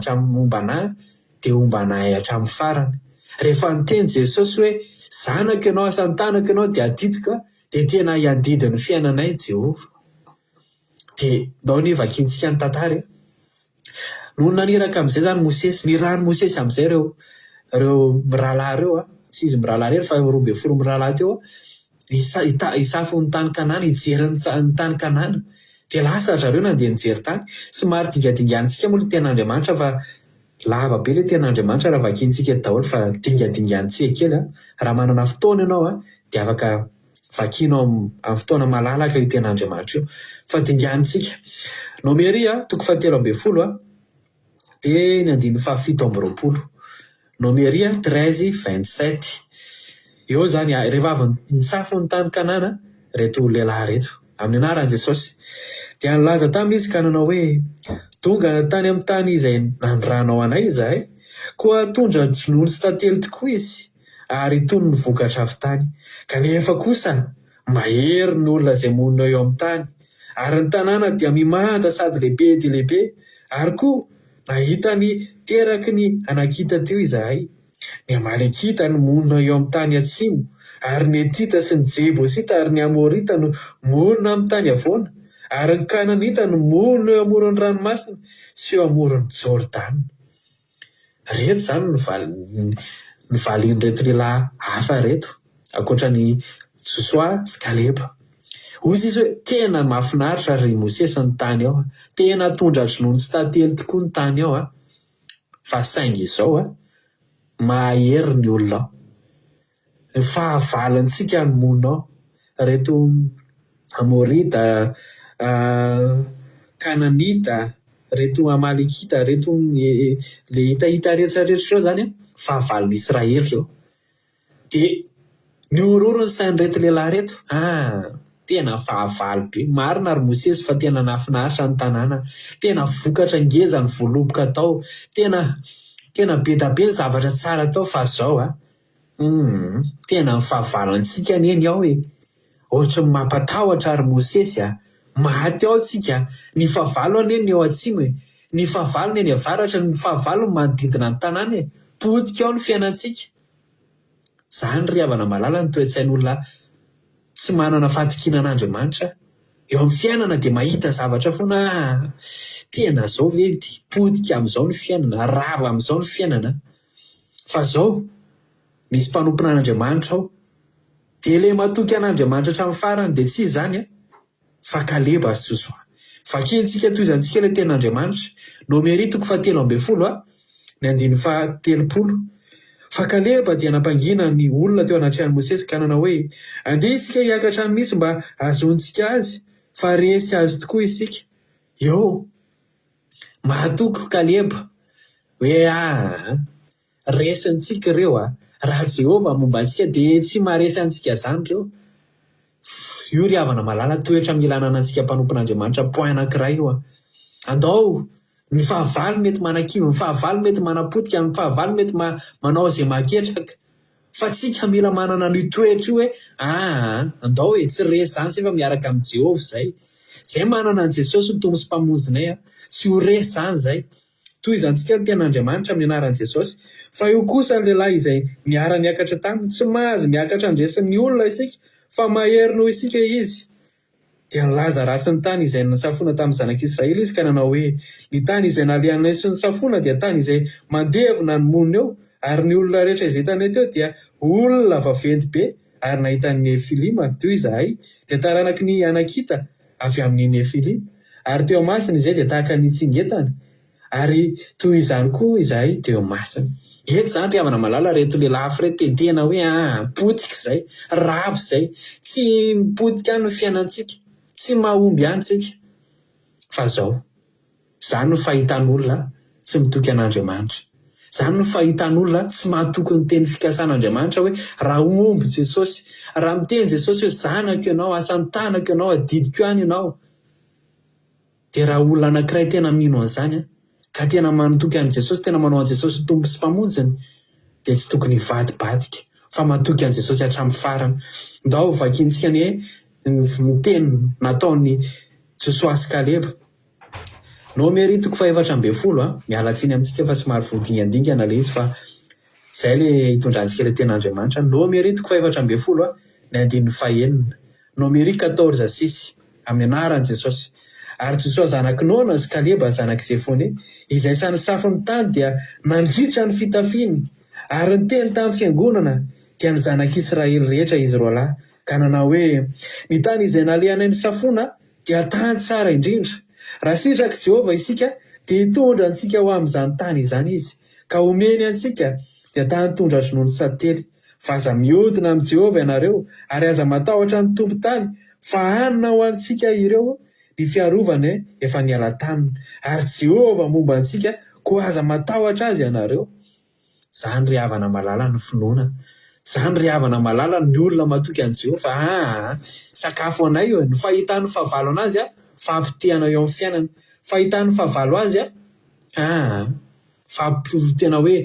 Speaker 4: dia omba anahy hatramin'ny farany. Rehefa niteny Jesosy hoe zanako ianao, asantanako ianao dia adidiko dia tena hiadidy ny fiainanay Jehovah. Dia ndao ny vakintsika ny tantara no naniraka amin'izay zany Mosesy, nirahany Mosesy amin'izay ireo mirahalahy ireo tsy izy mirahalahy irery fa 12 mirahalahy teo hisafo ny tany Kanana, hijery ny tany Kanana. Dia lasa zareo nandeha nijery tany. Somary dingadinganitsika moa le ten'Andriamanitra fa lava be le ten'Andriamanitra raha vakintsika daholo fa dingadinganitsika kely raha manana fotoana ianao dia afaka vakinao amin'ny fotoana malalaka io ten'Andriamanitra io fa dinganitsika. Nomeria 7 dia ny 7 Nomeria 13:27. Eo zany rehefa avy nisafo ny tany Kanana reto lehilahy reto amin'ny anaran'i Jesosy dia nilaza tamin'izy ka nanao hoe tonga tany amin'ny tany izay nandranao anay izahay, koa tondra jonono sy tantely tokoa izy ary tony ny vokatra avy tany. Kanefa kosa mahery ny olona izay monina eo amin'ny tany ary ny tanàna dia mimanta sady lehibe dia lehibe ary koa nahita ny teraky ny anakita teo izahay. Ny Amalekita no monina eo amin'ny tany atsimo ary ny Etita sy ny Jebosita ary ny Amorita no monina amin'ny tany avoana ary ny Kananita no monina eo amoron'ny ranomasina sy eo amoron'ny Jordana. Reto zany ny valin'reto lehilahy hafa reto ankoatra ny Josua sy Kaleba. Hozy izy hoe tena mahafinaritra ry Mosesy ny tany ao, tena tondra-dronono sy tantely tokoa ny tany ao fa saingy izao mahery ny olona ao. Ny fahavalontsika ny monina ao. Reto Amorita, Kananita, reto Amalekita, reto le hitahita rehetrarehetra reo zany fahavalon'Israely eo. Dia niororo ny sain'ireto lehilahy reto. Tena fahavalo be. Marina ry Mosesy fa tena nahafinaritra ny tanàna. Tena vokatra ngeza ny voaloboka tao. Tena be da be ny zavatra tsara tao fa zao tena ny fahavalontsika neny ao ohatra ny mampatahotra ry Mosesy maty ao tsika. Ny fahavalo aneny eo atsimo ny fahavalo neny avaratra, ny fahavalo ny manodidina ny tanàna potika ao ny fiainantsika. Zany ry havana malala ny toe-tsain'olona tsy manana fahatokinan'Andriamanitra eo amin'ny fiainana dia mahita zavatra foana tena zao ve potika amin'izao ny fiainana, rava amin'izao ny fiainana. Fa zao misy mpanompo an'Andriamanitra ao dia le matoky an'Andriamanitra hatramin'ny farany dia tsy izany fa Kaleba sy Josua. vakintsika toy izantsika ilay ten'Andriamanitra. No meritoko 7 ny 7 fa Kaleba dia nampangina ny olona teo anaty trano Mosesy ka nanao hoe andeha isika hiakatra any misy mba azontsika azy fa resy azy tokoa isika. Mahatoky Kaleba hoe resintsika ireo raha Jehova momba antsika dia tsy maharesy antsika zany ireo. Io ry havana malala toetra milana anantsika mpanompon'Andriamanitra point anankiray io andao ny fahavalo mety manakivy, ny fahavalo mety manapotika, ny fahavalo mety manao izay maketraka fa tsika mila manana ny toetra io hoe andao tsy resy zany sefa miaraka amin'ny Jehova zay manana an Jesosy ny tombo sy mpamonjinay tsy ho resy zany zay. Toy izantsika ny ten'Andriamanitra amin'ny anaran'i Jesosy. Fa io kosa ny lehilahy izay miara niakatra taminy tsy mahazy miakatra andresin'ny olona isika fa mahery noho isika izy. Dia nilaza ratsy ny tany izay nasafona tamin'ny zanak'Israely izy ka nanao hoe ny tany izay nalehanay sy ny safona dia tany izay mandevona ny monina eo ary ny olona rehetra izay hitanay teo dia olona vaventy be ary nahita ny Nefilima teo izahay dia taranaky ny Anakita avy amin'ny Nefilima ary teo masina izay dia tahaka ny tsingetany ary toy izany koa izahay teo masina. Eto zany ry havana malala reto lelafy reto tedena hoe potika izay ravo izay tsy mipotika any ny fiainantsika tsy mahomby antsika fa zany no fahitan'olona tsy mitoky an'Andriamanitra. Zany no fahitan'olona tsy mahatoky ny teny fikasan'Andriamanitra hoe raha omby Jesosy, raha miteny Jesosy hoe zanako ianao, asantanako ianao, adidiko any ianao. Dia raha olona anankiray tena mino an'izany ka tena manotoky an' Jesosy, tena manao an' Jesosy tombo sy mpamonjiny dia tsy tokony hivadibadika fa matoky an' Jesosy hatramin'ny farany. Ndao vakiantsika ny teny nataony Joshua sy Kaleba. No meritoko 7 miala tsiny amintsika fa tsy maro vodingandingana le izy fa izay le hitondrantsika ilay ten'Andriamanitra. No meritoko 7 ny 9 no merit 14 amin'ny anaran'i Jesosy. Ary Joshua zanaky Nona sy Kaleba zanaky Jefone izay samy safin'ny tany dia nandritra ny fitafiny ary ny teny tamin'ny fiangonana dia ny zanak'Israely rehetra izy roa lahy ka nanao hoe ny tany izay nalehanay ny safona dia tany tsara indrindra. Raha sitraky Jehova isika dia hitondra antsika ho amin'izany tany izany izy ka omeny antsika dia tany tondra zonony sately. Fa aza mihodina amin'ny Jehova ianareo ary aza matahotra ny tompo-tany fa hanina ho antsika ireo ny fiarovany efa niala taminy ary Jehova momba antsika koa aza matahotra azy ianareo. Zany ry havana malala ny finoana. Zany ry havana malala ny olona matoky an' Jehova. Sakafo anay io ny fahitany fahavalo anazy fampitehana eo amin'ny fiainany. Fahitany fahavalo azy tena hoe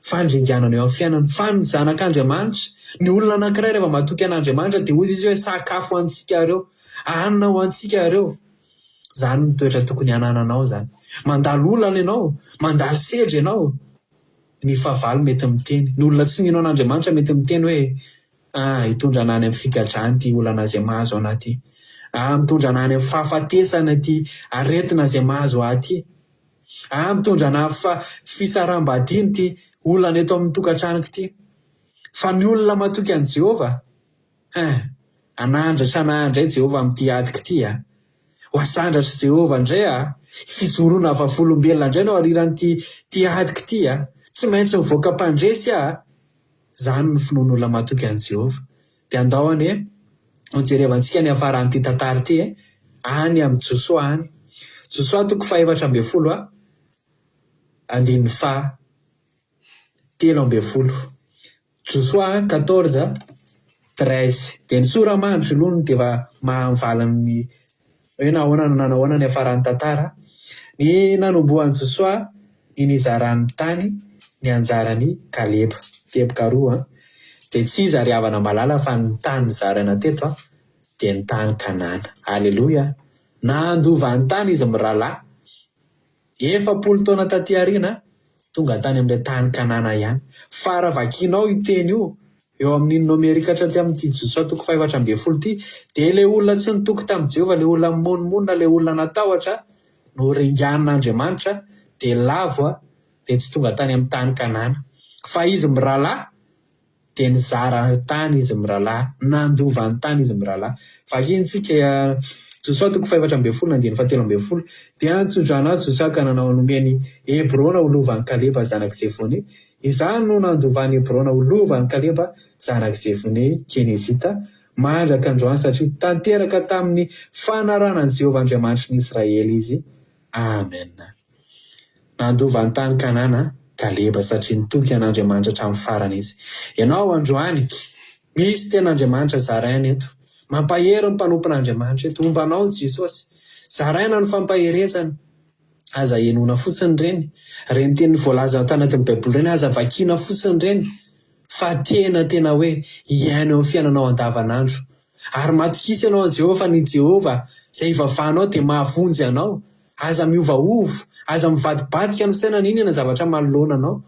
Speaker 4: fandringanana eo amin'ny fiainany. Fa ny zanak'Andriamanitra, ny olona anankiray rehefa matoky an'Andriamanitra dia hozy izy hoe sakafo antsika ireo, hanina ho antsika ireo. Zany ny toetra tokony hanananao zany. Mandalo olana ianao, mandalo sedra ianao. Ny fahavalo mety miteny, ny olona tsy mino an'Andriamanitra mety miteny hoe hitondra any amin'ny figadrany ty olana izay mahazo anaty. Mitondra any amin'ny fahafatesana ty aretina izay mahazo aty. Mitondra any amin'ny fisarambadiny ty olana eto amin'ny tokantranoko ty. Fa ny olona matoky an' Jehova anandratra Jehova amin'ity adiko ty ho asandratra Jehova indray fijoroana avavolombelona indray no ariran'ity adiko ty tsy maintsy mivoaka mpandresy zany ny finoan'olona matoky an' Jehova. Dia andaony hojerevantsika ny afaran'ity tantara ity any amin'ny Joshua any. Joshua toko 7 andiny fa 7. Joshua 14:13 dia ny soramandry lony dia efa mahavalany hoe nahoana ny afaran'ny tantara. Ny nanombohan'i Joshua ny nizaran'ny tany ny anjarany Kaleba teboka roa dia tsy iza ry havana malala fa ny tany nizarana teto dia ny tany Kanana. Aleloia. Nandova ny tany izy mirahalahy 4 taona taty aoriana tonga tany amin'ilay tany Kanana ihany. Fa raha vakianao iteny io eo amin'ny nomerikatra ty amin'ity Joshua toko 7 ty dia ilay olona tsy nitoky tamin'i Jehova, ilay olona monimonina, ilay olona natahotra no ringan'Andriamanitra dia lavo dia tsy tonga tany amin'ny tany Kanana. Fa izy mirahalahy dia nizara tany izy mirahalahy, nandova ny tany izy mirahalahy. Vakiantsika Josoa 4:12 na 7:12 dia antsodrana azy Josoa ka nanao nomeny Hebrona holovany Kaleba zanak' Jefone. Izany no nandovany Hebrona holovany Kaleba zanak' Jefone Kenezita mandraka androany satria tanteraka tamin'ny fanaranan'i Jehovah Andriamanitry ny Israely izy. Amen. Nandovany tany Kanana Kaleba satria nitoky an'Andriamanitra hatramin'ny farany izy. Ianao androany misy tena Andriamanitra zarainy eto. Mampahery ny mpanompon'Andriamanitra eto. Ombanao Jesosy. Zaraina ny fampaherezana. Aza henona fotsiny reny. Reny teny voalaza ao tanatin'ny Baiboly reny aza vakiana fotsiny reny. Fa tena hoe iaino amin'ny fiainanao andavanandro. Ary matokisa ianao an Jehovah fa ny Jehovah izay ivavahanao dia mahavonjy anao. Aza miovaova, aza mivadibadika amin'ny saina n'inona zavatra manoloana anao.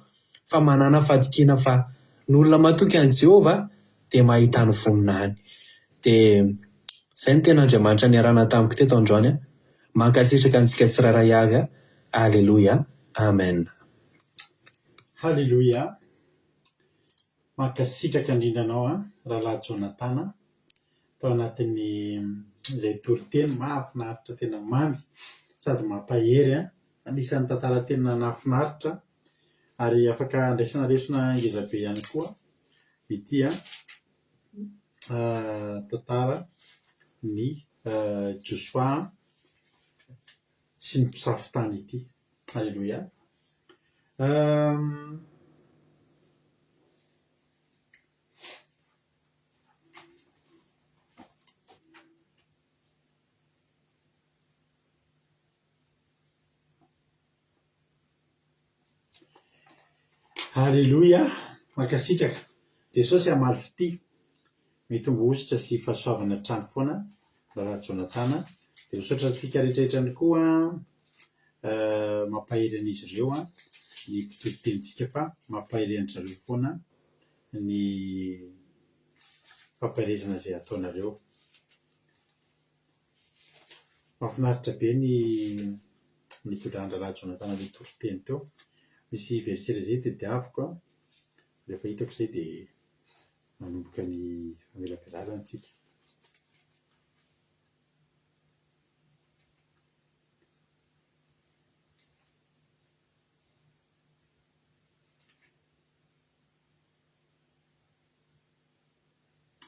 Speaker 4: Fa manana fadikina fa ny olona matoky an Jehovah dia mahita ny voninahiny. Dia izay ny tena Andriamanitra niarana tamiko teto androany. Mankasitraka antsika tsirairay avy. Alleluia. Amen.
Speaker 2: Halleluia. Mankasitraka indrindra anao rahalahy Jonathan tao anatin'ny izay toriteny mahafinaritra tena mamy sady mampahery anisan'ny tantara tena nahafinaritra ary afaka andraisana lesona ngezabe ihany koa ity tantara ny Josoa sy ny mpisafitany ity. Halleluia. Halleluia. Mankasitraka Jesosy hamaly fity mitombo ositra sy fahasoavana trano foana rahalahy Jonathan. Dia misaotra antsika rehetrarehetrany koa mampahery an'izy ireo ny mpitolitentsika fa mampahery an-dry zareo foana ny fampaherezana izay ataonareo. Mahafinaritra be ny tondran-drahalahy Jonathan ilay toriteny teo. Misy versera izay tadiaviko rehefa hitako izay dia manomboka ny famelabelazana antsika.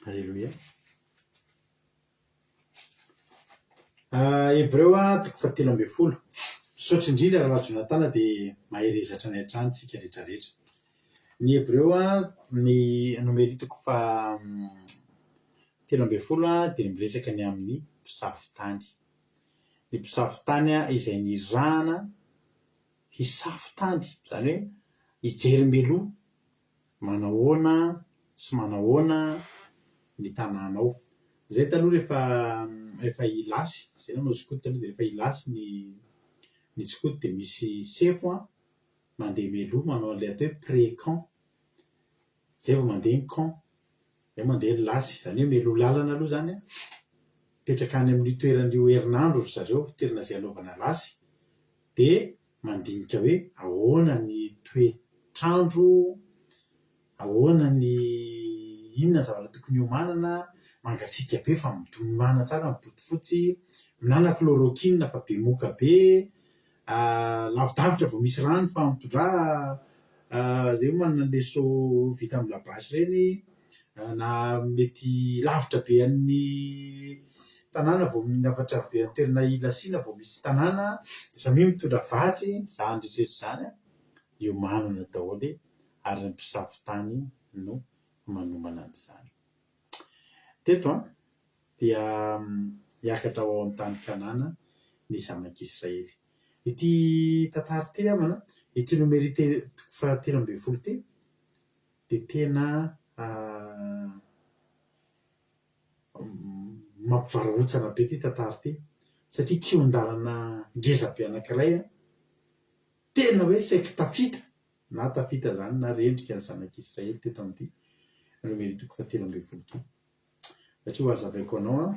Speaker 2: Halleluia. Hebreo 13:10. Misaotra indrindra rahalahy Jonathan dia maherezatra ny hatrany tsika rehetrarehetra. Ny Hebreo ny nomeritiko 13 dia miresaka ny amin'ny mpisafitany. Ny mpisafitany izay nirahana hisafitany, izany hoe hijery meloa manahoana sy manahoana ny tanànao. Izay taloha rehefa hilasy, izay nanao skoto taloha dia rehefa hilasy ny skoto dia misy sefo mandeha meloa manao an'ilay atao hoe pré-camp. Izay vao mandeha ny camp, izay mandeha ny lasy, izany hoe meloa lalana aloha izany petraka any amin'ny toeran'io herinandro ry zareo, toerana izay anaovana lasy, dia mandinika hoe ahoana ny toetrandro, ahoana ny inona zavatra tokony homanana, mangatsiaka be fa mitomana tsara, mibotifotsy, minana chloroquine fa be moka be, lavidavitra vao misy rano fa mitondra izay manana leso vita amin'ny labasy reny, na mety lavitra be amin'ny tanàna vao lavitra be amin'ny toerana ilasiana vao misy tanàna, samy mitondra vatsy, izany rehetrarehetra izany io manana daholo ary ny mpisafitany no manomana an'izany. Teto dia hiakatra ao amin'ny tany Kanana ny zanak'Israely. Ity tantara ity namana, ity nomerité 13 ity dia tena mampivarahontsana be ity tantara ity satria kion-dalana ngezabe anankiray tena hoe saika tafita na tafita izany na rendrika ny zanak'Israely teto amin'ity nomerité 13 ity. Satria ho hazavaiko anao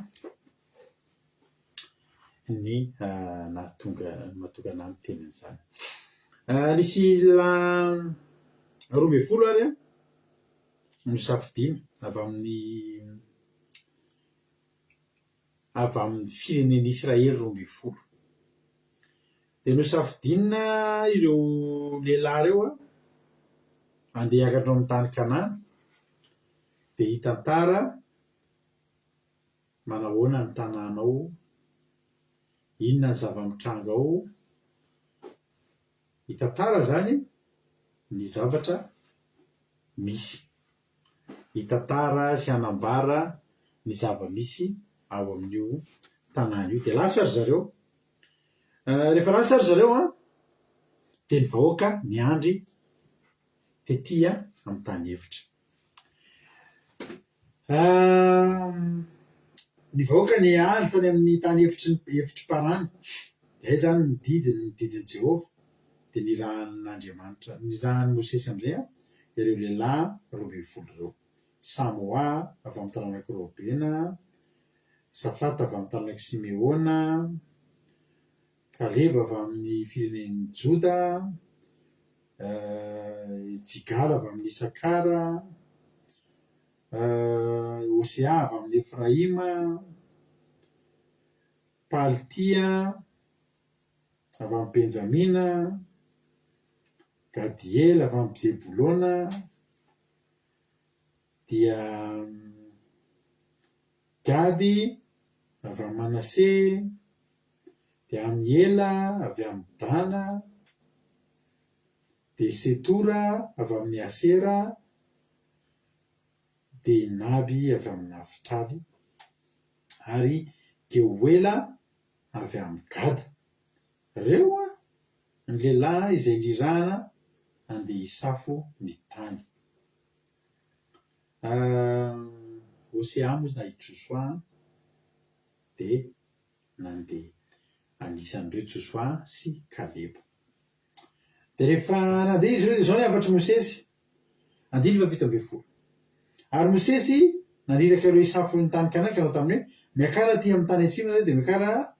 Speaker 2: ny mahatonga ana ny tenin'izany. Nisy 12 ary misafidiana avy amin'ny avy amin'ny firenen'Israely 12. Dia nosafidinina ireo lehilahy reo andeha hiakatra amin'ny tany Kanana, dia hitantara manahoana ny tanàna ao, inona ny zava-mitranga ao, hitantara zany ny zavatra misy, hitantara sy hanambara ny zava-misy ao amin'io tanàna io. Dia lasa ry zareo, rehefa lasa ry zareo dia ny vahoaka miandry tetỳ amin'ny tany efitra. Ny vahoaka ny andry tany amin'ny tany efitry parany, dia zany ny didin'i Jehovah. Dia nirahan'Andriamanitra, nirahan'i Mosesy amin'izay ireo lehilahy 12 reo: Samoa avy amin'ny taranaka Robena, Safata avy amin'ny taranaka Simeona, Kaleba avy amin'ny firenen'ny Joda, Jigala avy amin'ny Isakara, Hosea avy amin'ny Efraima, Paltia avy amin'ny Benjamina, Gadiel avy amin'ny Zebulona, dia Gady avy amin'ny Manase, dia Amiela avy amin'ny Dana, dia Setora avy amin'ny Asera, dia Naby avy amin'ny Nafitaly, ary Geuela avy amin'ny Gada. Reo ny lehilahy izay nirahana andeha hisafo ny tany. Hosea moa nahita Josoa dia nandeha anisan'ireo Josoa sy Kaleba. Dia rehefa nandeha izy ireo, izao ny hafatry Mosesy 12. Ary Mosesy naniraka ireo hisafo ny tany Kanana kanao tamin'ny hoe miakara aty amin'ny tany atsimo dia miakara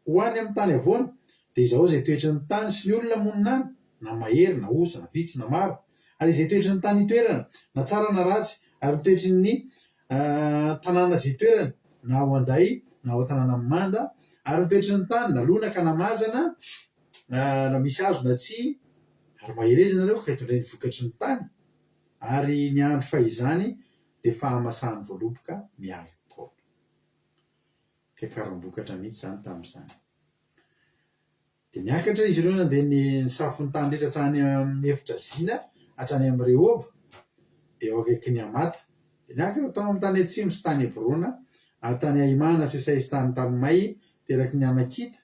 Speaker 2: ho any amin'ny tany avoana. Dia izao izay toetry ny tany sy ny olona monina any, na mahery na osa na vitsy na maro, ary izay toetry ny tany itoerana na tsara na ratsy, ary toetry ny tanàna zay toerana na ao anday na ao tanàna manda, ary toetry ny tany na lonaka na mazana, na misy azo na tsy, ary maherezana ireo ka hitondray ny vokatry ny tany, ary ny andro fahizany dia fahamasahan'ny voaloboka miala taona. Fiakaram-bokatra mihitsy zany tamin'izany. Dia niakatra izy ireo nandeha nisafo ny tany rehetra hatrany amin'ny efitra Zina hatrany amin'ny Rehoba, dia eo akaiky ny Amata. Dia niakatra tao amin'ny tany atsimo sy tany Hebrona, ary tany Aimana, Sesay sy tany Talmay teraky ny Anakita.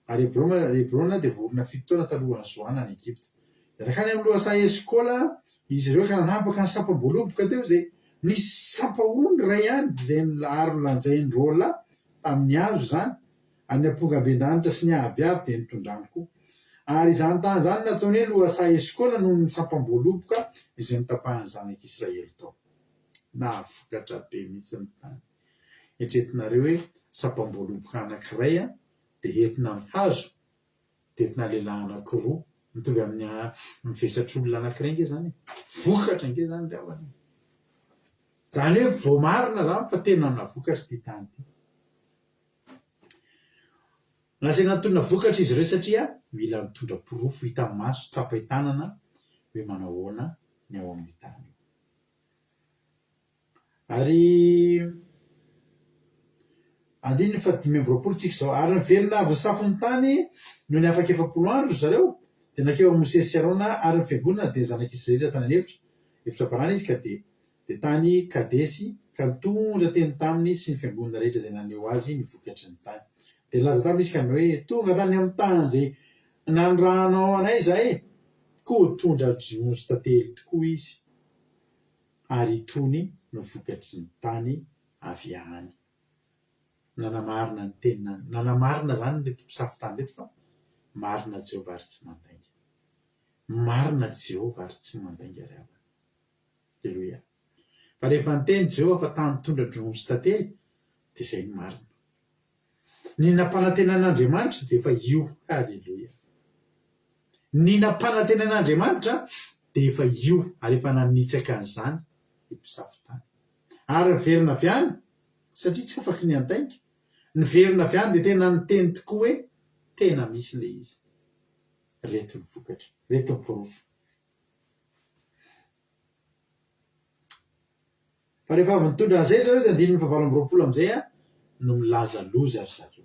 Speaker 2: Ary Hebrona dia vorona 7 taona talohan'ny Zoana any Egypta. Dia rakany amin'ny lohasaha Esikola izy ireo ka nanapaka ny sapam-boaloboka teo, izay nisy sampaony ray ihany izay aro lanjain-drôla tamin'ny hazo zany, any amponga-be-danitra sy ny abiavy dia nitondrany koa. Ary izany tany zany nataony hoe lohasaha Esikola noho ny sapam-boaloboka izay nitapahan'ny zanak'Israely tao. Nahafokatra be mihitsy ny tany. Eritreretinareo hoe sapam-boaloboka anankiray dia entina amin'ny hazo, dia entina lehilahy anankiroa, mitovy amin'ny mivesatr'olona anankiray nge zany, vokatra nge zany ry havana. Zany hoe vao marina zany fa tena navokatra ty tany ty. Nasaina nitondra vokatra izy ireo satria mila nitondra porofo hita amin'ny maso, tsapa tanana hoe manahoana ny ao amin'ny tany. Ary 520 tsika zao, ary niverina avy ny safon'ny tany noho ny afaka 70 andro zareo, dia nakeo amin'ny Mosesy sy Arona ary ny fiangonana dia zanak'Israely tany efitra parany izy ka dia tany Kadesy ka nitondra teny taminy sy ny fiangonana rehetra izay naneho azy ny vokatry ny tany. Dia laza taminy izy ka hoe tonga tany amin'ny tany izay nandrahanao anay zahay, koa tondra jonjo tantely tokoa izy, ary itony no vokatry ny tany avy any. Nanamarina ny tenany, nanamarina zany reto mpisafy-tany reto fa marina Jehovah ary tsy mandainga. Marina Jehovah ary tsy mandainga ry havana. Alleluia. Fa rehefa niteny Jehovah fa tany tondra jonjo tantely, dia izay ny marina. Ny nampanantenan'Andriamanitra dia efa io. Alleluia. Ny nampanantenan'Andriamanitra dia efa io, ary efa nanitsaka an'izany ny mpisafy-tany. Ary verina avy any, satria tsy afaka ny andainga, ny verina avy any de tena ny teny tokoa hoe tena misy le izy reto ny vokatra reto ny porofo fa rehefa avy nitondra an'izay zareo de andininy fa 8 am'izay a no milaza loza ry zareo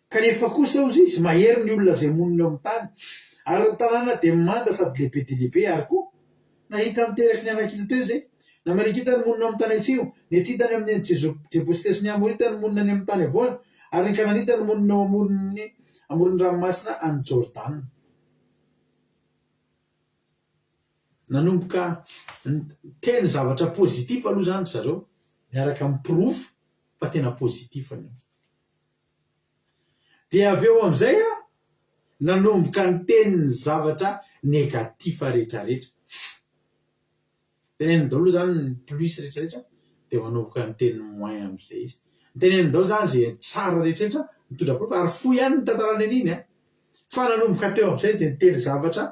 Speaker 2: kanefa kosa ozy izy mahery ny olona zay monina eo amin'ny tany ary ny tanàna de manda sady lehibe de lehibe ary koa nahita miteraky ny anakita teo zay na marikita ny monina amin'ny tany atsio ny atitany amin'ny jepositesy ny amorita ny monina ny amin'ny tany avoana ary ny kananita ny monina amoron'ny ranomasina any Jordana nanomboka teny zavatra pozitif aloha zany zareo miaraka amin'ny porofo fa tena pozitif anio de avy eo am'izay a nanomboka ny teniny zavatra negatifa rehetrarehetra tenenindao aloha zany ny plus rehetrarehetra de manomboka ny teniny moins am'izay izy ny tenenindao zany zay tsara rehetrarehetra mitondra porofo ary fo ihany ny tantarany an'iny a fa nanomboka teo am'izay de niteny zavatra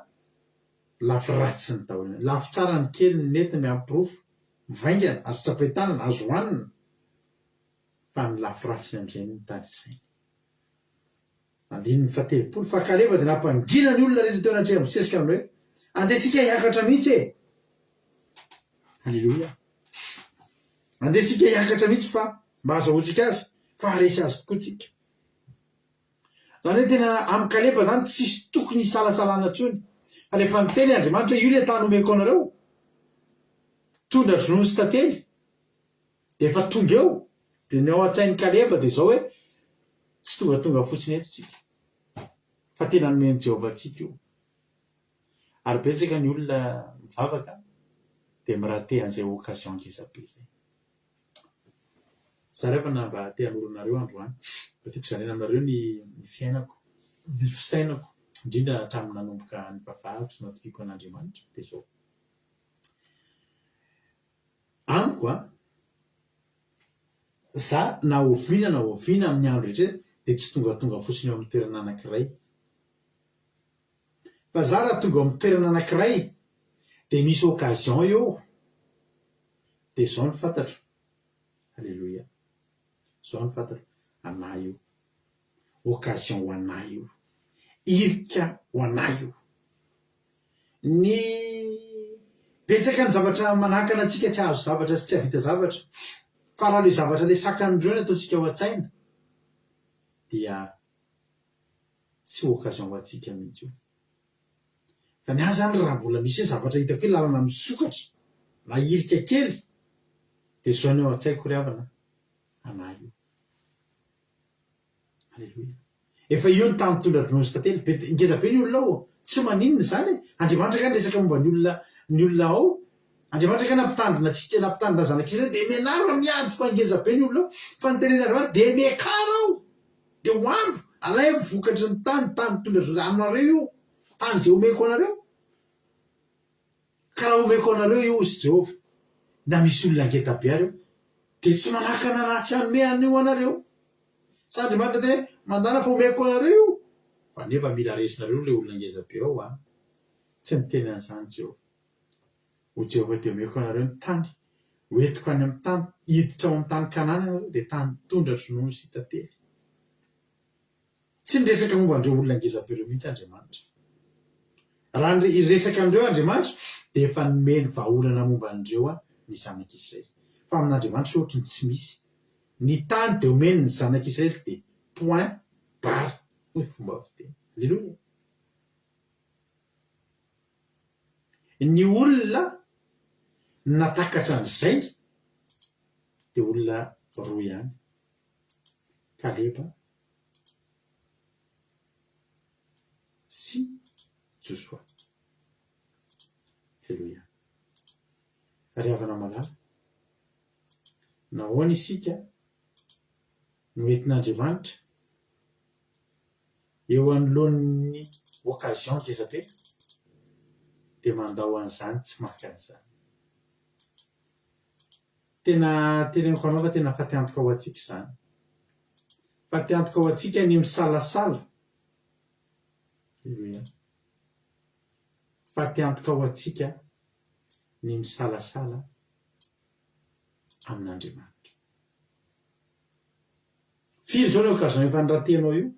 Speaker 2: lafy ratsy ny taona lafy tsara ny kely ny nety miampy porofo mivaingana azo tsapain-tanana azo hoanina fa ny lafy ratsy am'izay ny tany sainy andininy fatelopolo fa kaleva de nampangina ny olona rehetra teo anatrehany mosesika amin'hoe andesika hiakatra mihitsy e halleloia andesika hiakatra mihitsy fa mba azahoantsika azy fa haresy azy tokoa tsika zany hoe tena amin'ny kaleba zany tsisy tokony hisalasalana tsony fa rehefa niteny Andriamanitra io le tany omeko anareo tondra drono sy tantely de efa tonga eo de ny ao an-tsain'ny kaleba de zao hoe tsy tonga fotsiny eto tsika fa tena nomeny Jehovah tsika io ary betsaka ny olona mivavaka de mirahaty an'izay occasion ngezabe zay zarevana mba te hanoronareo androany mba tiako zanena aminareo ny fiainako ny fisainako indrindra hatramin'ny nanomboka ny vavahako sy natokiako an'Andriamanitra de zao amiko a za na oviana amin'ny andro rehetra de tsy tonga fotsiny eo amin'ny toerana anankiray fa za raha tonga amin'ny toerana anankiray de misy occasion eo de zao ny fantatro halleloia zao ny fantatro anay io occasion ho anay io irika ho anay io ny betsaka ny zavatra manakana antsika tsy azo zavatra sy tsy havita zavatra fa raha le zavatra le sakandreo ny ataontsika ao an-tsaina dia tsy occasion ho antsika mihitsy io fa ny azy zany raha mbola misy zavatra hitako hoe lalana misokatra na irika kely de zao ny ao an-tsaiko ry havana anay io halleloia efa io ny tany mitondra drono sy tantely ngezabe ny olona ao tsy maninona zany Andriamanitra ka resaka momba ny olona ao Andriamanitra ka nampitandrina tsika nampitandrina zanak'Israely de menara miady fa ngezabe ny olona ao fa ny teneny Andriamanitra de mekara ao de hoandro alay vokatry ny tany mitondra drono aminareo io tany zay omeko anareo ka raha omeko anareo io ozy Jehovah na misy olona ngeta be areo de tsy manakana anaty anome anio anareo sa Andriamanitra tena mandana fa omeko anareo io fa nefa mila resinareo le olona ngezabe ao a tsy niteny an'izany Jehovah ho Jehovah de omeko anareo ny tany hoentiko any amin'ny tany hiditra ao amin'ny tany Kanana anareo de tany tondra drono sy tantely tsy niresaka momba andreo olona ngezabe reo mihitsy Andriamanitra raha resaka andreo Andriamanitra de efa nomeny vahaolana momba andreo a ny zanak'Israely fa amin'Andriamanitra ohatrany tsy misy ny tany de omeny ny zanak'Israely de point barre hoy fomba fiteny halleloia ny olona natakatra an'izay de olona roa ihany Kaleba sy Joshua halleloia ry havana malala nahoana isika no entin'Andriamanitra eo anoloan'ny occasion ngezabe de mandao an'izany tsy maka an'izany tena teneniko anao fa tena fatiantoka ao antsika izany fatiantoka ao antsika ny misalasala halleloia fatiantoka ao antsika ny misalasala amin'Andriamanitra firy zao leo okazon efa nyratenao io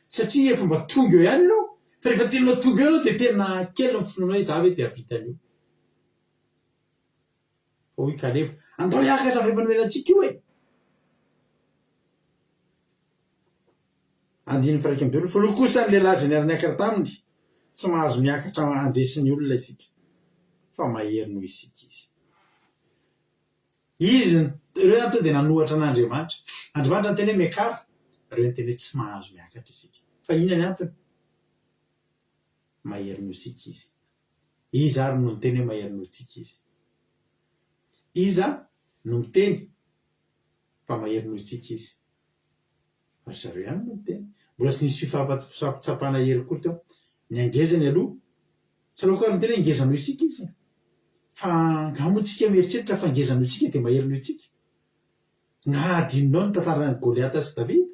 Speaker 2: satria efa mba tonga eo ihany ianao fa rehefa tenanao tonga eo anao dia tena kely ny finoanao hoe za hoe dia vitan'io fa hoy Kaleba andao hiakatra avy efa-nomenantsika io e andiny fa raiky am'belo fa loha kosa ny lehilahy zay niara-niakatra taminy tsy mahazo miakatra andresin'ny olona isika fa mahery noho isika izy reo antony dia nanohatra an'Andriamanitra Andriamanitra ny teny hoe miakara reo ny teny hoe tsy mahazo miakatra isika fa inona ny antony mahery noho isika izy ary no miteny hoe mahery noho isika iza no miteny fa mahery noho isika izy fa zareo ihany no miteny mbola tsy nisy fifampitsapana hery koa teo ny angezany aloha tsy aloha koa miteny hoe ngeza noho isika izy fa ngamoantsika mieritreritra fa ngeza noho isika dia mahery noho isika ngahadinonao ny tantaran'ny Goliata sy Davida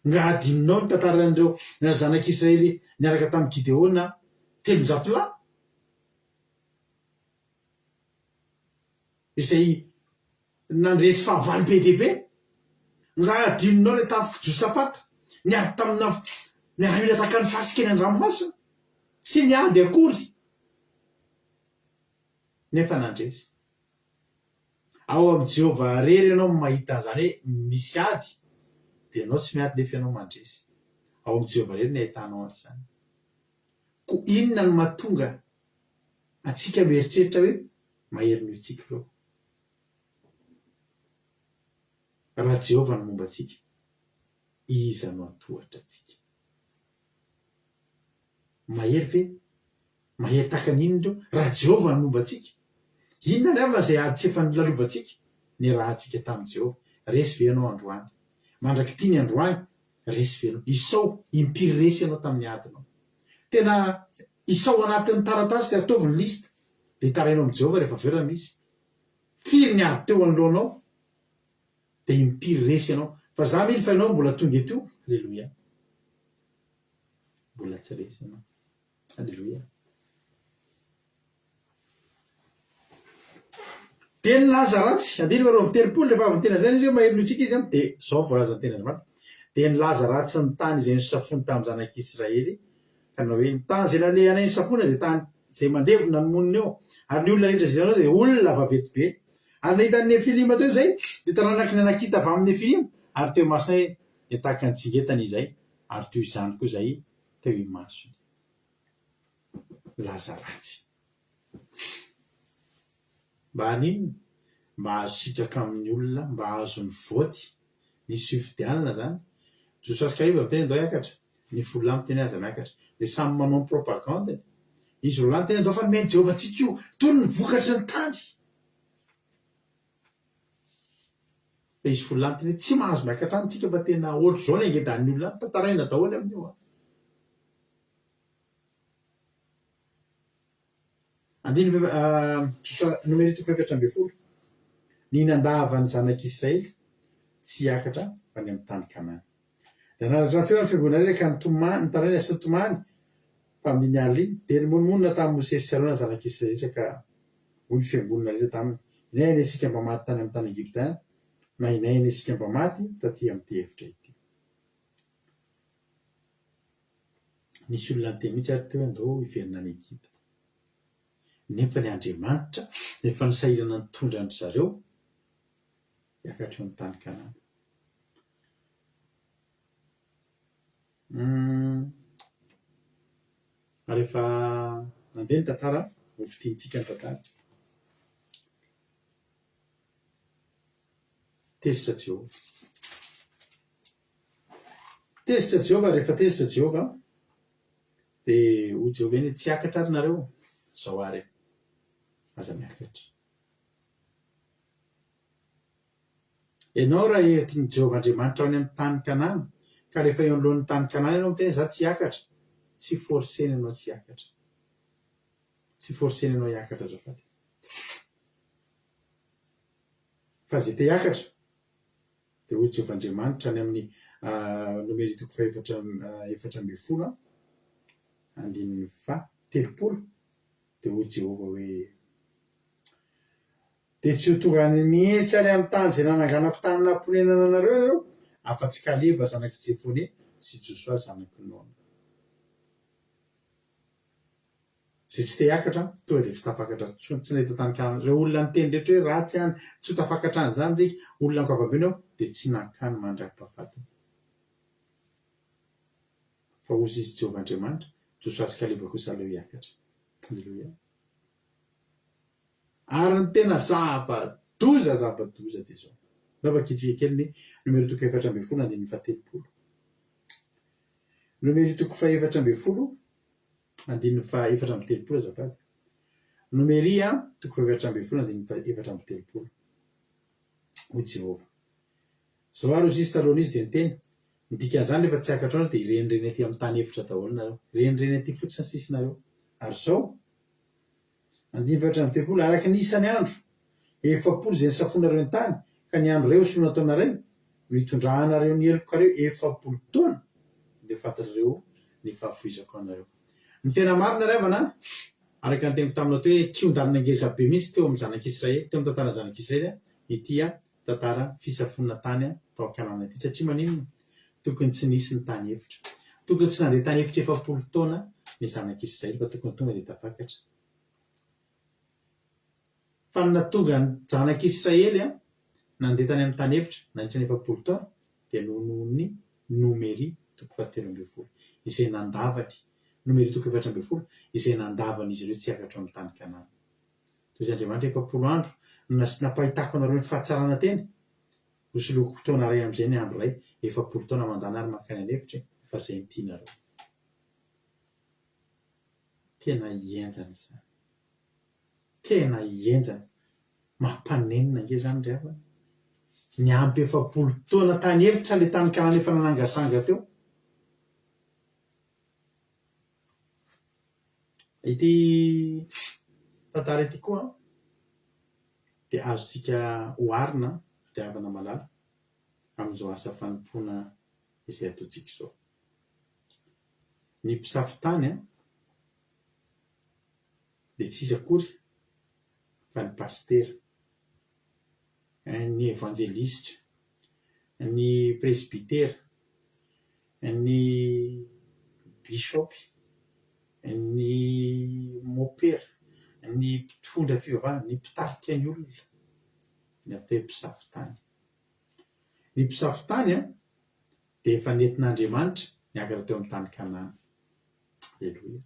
Speaker 2: ngahadinonao ny tantaran'ireo zanak'Israely niaraka tamin'ny Gideona 300 lahy izay nandresy fahavalo be dia be ngahadinonao le tafiky Josafata niady tamina miaramila taka ny fasikeny an-dranomasina sy niady akory nefa nandresy ao amin'i Jehovah rery ianao mahita an'izany hoe misy ady dia ianao tsy miady nefa ianao mandresy ao amin'i Jehovah rery ny ahitanao an'izany ko inona no mahatonga atsika mieritreritra hoe mahery noho itsika reo raha Jehovah no momba atsika iza no atohatra atsika mahery ve mahery tahaka n'inona reo raha Jehovah no momba atsika inona ny avana izay ady tsy efa nilalovantsika ny rahantsika tamin'i Jehovah resy ve ianao androany mandraky tia ny androany resy ve ianao Isao impiry resy ianao tamin'ny adinao tena Isao anatin'ny taratasy dia ataovy ny lista dia hitarainao amin'i Jehovah rehefa aveo raha misy firy ny ady teo anoloanao dia impiry resy ianao fa za mily fa ianao mbola tonga eto alleloia mbola tsy resy ianao alleloia teny Lazaratsy andiny faharoa amby telopolo rehefa avy nytena zany izy hoe mahery noho itsika izy dia zao voalaza ny tena Andriamanitra dia ny Lazaratsy ny tany izay nisafony tamin'ny zanak'Israely ka na hoe ny tany izay nalehanay nisafona dia tany izay mandevona ny monina eo ary ny olona rehetra zay zanao dia olona vaventy be ary nahita ny Nefilima teo izay dia taranaky ny anakita avy amin'ny Nefilima ary teo masina hoe hitahaka ny tsingetana izay ary toy izany koa izay teo imasony Lazaratsy mba haninona mba azo sitraka amin'ny olona mba azo ny voty nisy fifidianana zany Josasy Kariba miteny andao hiakatra ny folo lahy miteny aza miakatra dia samy manao ny propagande izy roa lahy miteny andao fa nomeny Jehovah antsika io toy ny vokatry ny tany fa izy folo lahy miteny tsy mahazo miakatra any tsika fa tena ohatry zao ny angedan'ny olona tantaraina daholo amin'io andiny nomeny toko efatra amby folo ny nandava ny zanak'Israely tsy hiakatra fa ny amin'ny tany Kanana dia nanaratra ny feo ny fiangonana rehetra ka nitaraina sy nitomany mpamin'ny alina iny dia nymonomonina tamin'ny Mosesy sy Arona zanak'Israely rehetra ka hoy fiangonana rehetra taminy inaina isika mba maty tany amin'ny tany Egypta any na inaina isika mba maty taty amin'ity efitra ity nisy olona nyteny mihitsy ary teo andao hiverina any Egypta nefa ny Andriamanitra efa nisahirana nitondra andry zareo hiakatra eo amin'ny tany Kanana rehefa nandeha ny tantara ho fitiantsika ny tantara tezitra Jehovah rehefa tezitra Jehovah dia ho Jehovah eny tsy hiakatra ary nareo zao ary aza miakatra ianao raha enti'ny Jehovah Andriamanitra ao any amin'ny tany Kanana ka rehefa eo anoloan'ny tany Kanana ianao miteny za tsy hiakatra tsy forsena ianao tsy hiakatra tsy forsena ianao hiakatra azafady fa zay te hiakatra dia hoy Jehovah Andriamanitra any amin'ny nomeny toko efatra amby folo andininy telopolo dia hoy Jehovah hoe dia tsy ho tonga ny mihitsy any amin'ny tany zay nanangana tany namponenana anareo ianareo afa-tsy Kaleba zanaky Jefone sy Josoa zanaky Nona. Zay tsy te hiakatra tonga dia tsy tafakatra tsony tsy nahita tany Kanana. Reo olona miteny rehetra hoe ratsy any tsy ho tafakatra an'izany tsika olona ankoavabeny ao dia tsy nankany mandra-pahafatana. Fa ozy izy Jehovah Andriamanitra Josoa sy Kaleba kosa aleo hiakatra. Alleluia. Ary ny tena zava-doza dia zao. Zavakitsika kely ny nomero toko 7 andiny 17. Nomero toko 7 andiny 7 azafady. Nomeria toko 7 andiny 7. Ho Jehovah. Zao ary ozy izy talohan'izy dia niteny dikan'izany rehefa tsy hiakatra ao dia irenireny aty amin'ny tany efitra daholo nareo. Irenireny aty fotsiny sisinareo. Ary zao andiny 7 araky ny isany andro 7 zay nisafonareo ny tany ka ny andro reo solona taonareo no hitondrahanareo ny helokareo 7 taona dia fantarareo ny fahafoizako anareo. Ny tena marina ravana araka ny teniko taminao teo hoe kion-dalina ngezabe mihitsy teo amin'ny zanak'Israely teo amin'ny tantara zanak'Israely ity tantara fisafonana tany tao Kanana ity satria maninona tokony tsy nisy ny tany efitra, tokony tsy nandeha tany efitra 7 taona ny zanak'Israely fa tokony tonga dia tafakatra. Fa ny natonga ny zanak'Israely nandeha tany amin'ny tany efitra nandritra ny 7 taona dia nohon'ny Nomery toko 17 izay nandavany Nomery toko 7 izay nandavany izy ireo tsy hiakatra amin'ny tany Kanana. Toy izay Andriamanitra 7 andro napahitako anareo ny fahatsarana teny hosoloko taona ray amin'izay ny andro ray 7 taona mandana ary mankany any efitra fa izay ny tianareo. Tena hienjana izany. Tena hienjana. Mampanenina nge zany ry havana. Ny ampy 7 taona tany efitra le tany Kanana efa nanangasanga teo. Ity tantara ity koa dia azontsika oharina ry havana malala amin'izao asa fanompoana izay ataontsika izao. Ny mpisafitany dia tsy izy akory fa ny pastera, ny evangelistra, ny presbitera, ny bisopy, ny mopera, ny mpitondra fivavahana, ny mpitarika ny olona, ny atao hoe mpisafitany. Ny mpisafitany dia efa nentin'Andriamanitra niakatra teo amin'ny tany Kanana. Alleluia.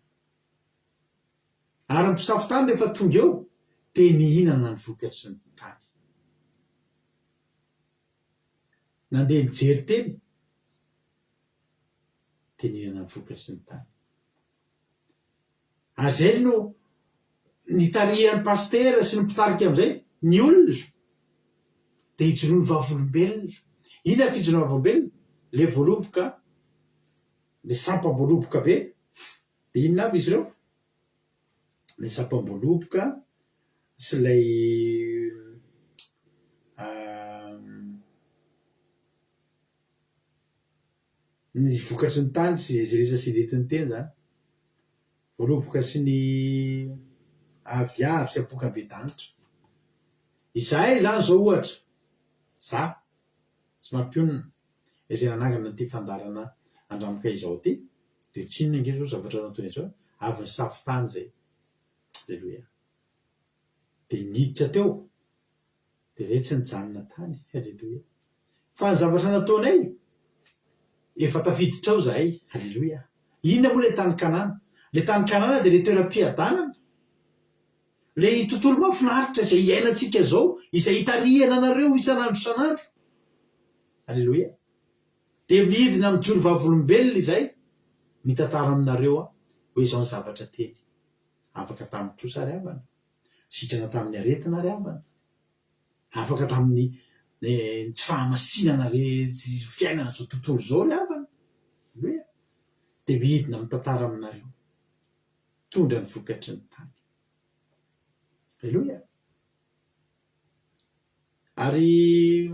Speaker 2: Ary ny mpisafitany rehefa tonga eo dia nihinana ny vokatry ny tany. Nandeha nijery teny dia nihinana ny vokatry ny tany. Ary izay no nitarihan'ny pastera sy ny mpitarika amin'izay ny olona dia hijoroany vavolombelona. Inona ny fijoroana vavolombelona? Le voaloboka, le sampam-boaloboka be. Dia inona aby izy ireo? Le sampam-boaloboka sy ilay ny vokatry ny tany sy izy rehetra sy nentin'ny teny zany. Voaloboka sy ny aviavy sy apokambe-danitra. Izahay zany zao ohatra, za sy mampionina izay nanangana ity fandarana andramaka izao ity dia tsy inona nge zao zavatra nataony izao avy ny safitany zay. Alleluia. Dia niditra teo dia zay tsy nijanona tany. Alleluia. Fa ny zavatra nataonay efa tafiditra ao zahay. Alleluia. Inona moa ilay tany Kanana? Le tany Kanana dia le toeram-piadanana, le tontolo mahafinaritra izay iainantsika zao, izay hitarihana anareo isan'andro isan'andro. Alleluia. Dia midina mijoro vavolombelona izay mitantara aminareo hoe izao ny zavatra teny. Afaka tamin'ny trosa ary havana, sitrana tamin'ny aretina ary havana, afaka tamin'ny tsy fahamasinana fiainana zao tontolo zao ary havana. Alleluia. Dia midina mitantara aminareo tondra ny vokatry ny tany. Alleluia. Ary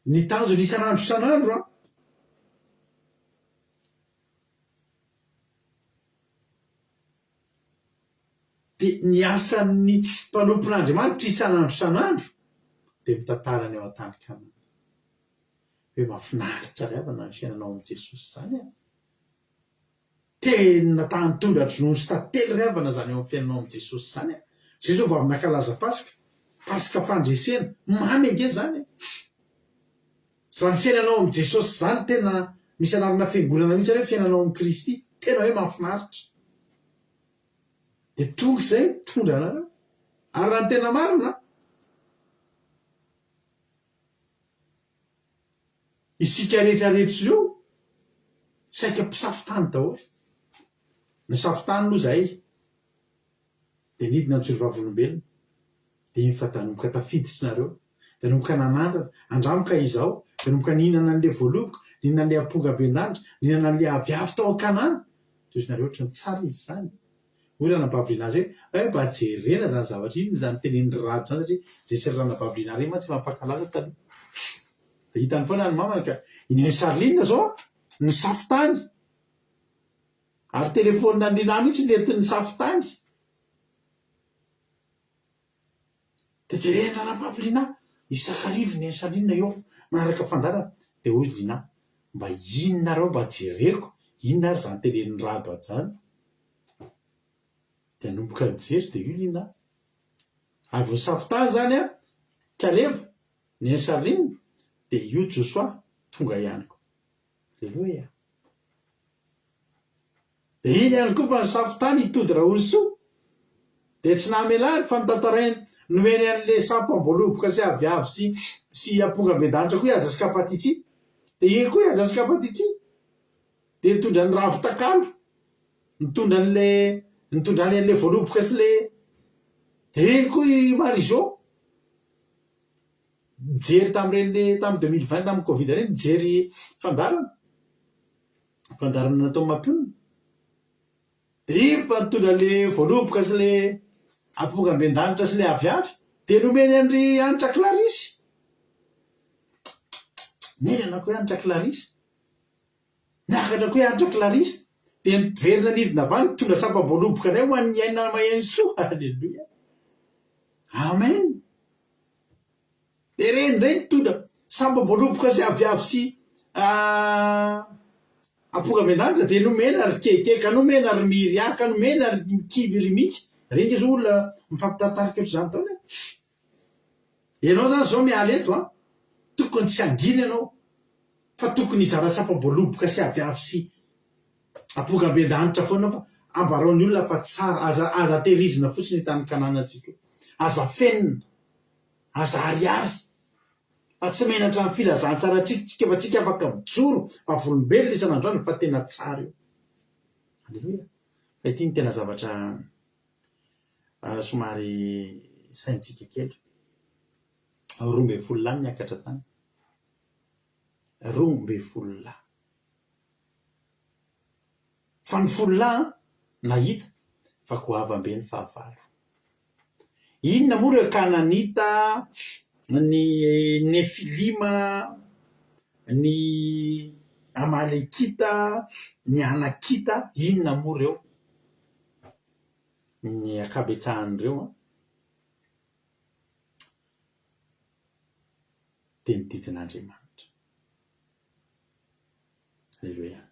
Speaker 2: ny tanjony isan'andro isan'andro dia ny asan'ny mpanompon'Andriamanitra isan'andro dia mitantarany eo an-tany Kanana. Hoe mahafinaritra ry havana ny fiainanao amin'i Jesosy zany a. Tena tany-tondra drono sy tantely ry havana zany eo amin'ny fiainanao amin'i Jesosy zany a. Zay zao vao avy nankalaza Pasika fandresena mamy ange zany. Zany fiainanao amin'i Jesosy zany tena misy anarana fiangonana mihitsy hoe fiainanao amin'i Kristy tena hoe mahafinaritra. Dia tonga izay tondra anareo ary raha ny tena marina isika rehetrarehetra ireo saika mpisafotany daholo. Ny safotany aloha zay dia nidina ny tsorovavolombelona dia iny fa danomboka tafiditrinareo, danomboka nanandrana, andramoka izaho, danomboka nihinana an'ilay voaloboka, nihinana an'ilay ampongaben-danitra, nihinana an'ilay aviavy tao an-Kanana. Toy nareo ohatran'ny tsara izy zany. Hoy ranabaviliana azy hoe mba jerena zany zavatra iny zany tenen'ny rato zany satria zay sy ranabaviliana iny mantsy mampakalala taloha. Dia hitany foana ny mamana ka iny Sarolinina zao ny safotany. Ary telefonina andrina mihitsy nentin'ny safotany. Dia jerena ranabaviliana isakarivo ny Sarolinina eo manaraka fandarana. Dia hoy Lina mba inona reo mba jereko, inona ary zany tenen'ny rado ato zany. Dia nomboka nijery dia io Lina avy ny safotany zany a Kaleba ny Sarolinina dia io Josoa tonga ihany ko. Aleluia. Dia iny ihany koa fa ny safotany hitody Raolsoa dia tsy namelary fa nitantarainy nomeny an'ilay sampam-boaloboka sy aviavy sy ampongaben-danitra koa ihadrasika Apatitsy. Dia iny koa ihadrasika Apatitsy dia nitondra ny ravin-takalo, nitondra an'ilay voaloboka sy le dia iny koa i Marizô nijery tamin'ny 2020 tamin'ny Covid reny nijery fandarana natao mampionona. Dia iny fa nitondra le voaloboka sy le ampongaben-danitra sy le aviavy dia nomeny an'ry Anitra Clarisy. Nenana koa Anitra Clarisy. Niakatra koa Anitra Clarisy dia niverina nidina avany nitondra sampam-boaloboka indray ho an'ny aina maheno soa. Aleluia. Amen. Dia reny indray nitondra sampam-boaloboka sy aviavy sy ampongaben-danitra dia nomena ry kekeka, nomena ry miriaka, nomena ry mikiby rimika. Reny izy olona mifampitantarika ohatr' izany taona. Ianao zany zao miala eto a, tokony tsy angina ianao fa tokony hizara sampam-boaloboka sy aviavy sy ampongaben-danitra foana fa ambaraon'ny olona fa tsara aza tehirizina fotsiny tany Kanana antsika. Aza fenina, aza ariary fa tsy menatra amin'ny filazantsara tsika fa tsika afaka mijoro fa volombelona isan'androany fa tena tsara io. Aleluia. Fa ity ny tena zavatra somary saintsika kely. 12 lahy niakatra tany. 12 lahy. Fa ny 10 lahy nahita fa goavambe ny fahavalo. Inona moa ireo Kananita, ny Nefilima, ny Amalekita, ny Anakita, inona moa ireo ny akabetsahan'ireo a dia nididin'Andriamanitra. Aleluia.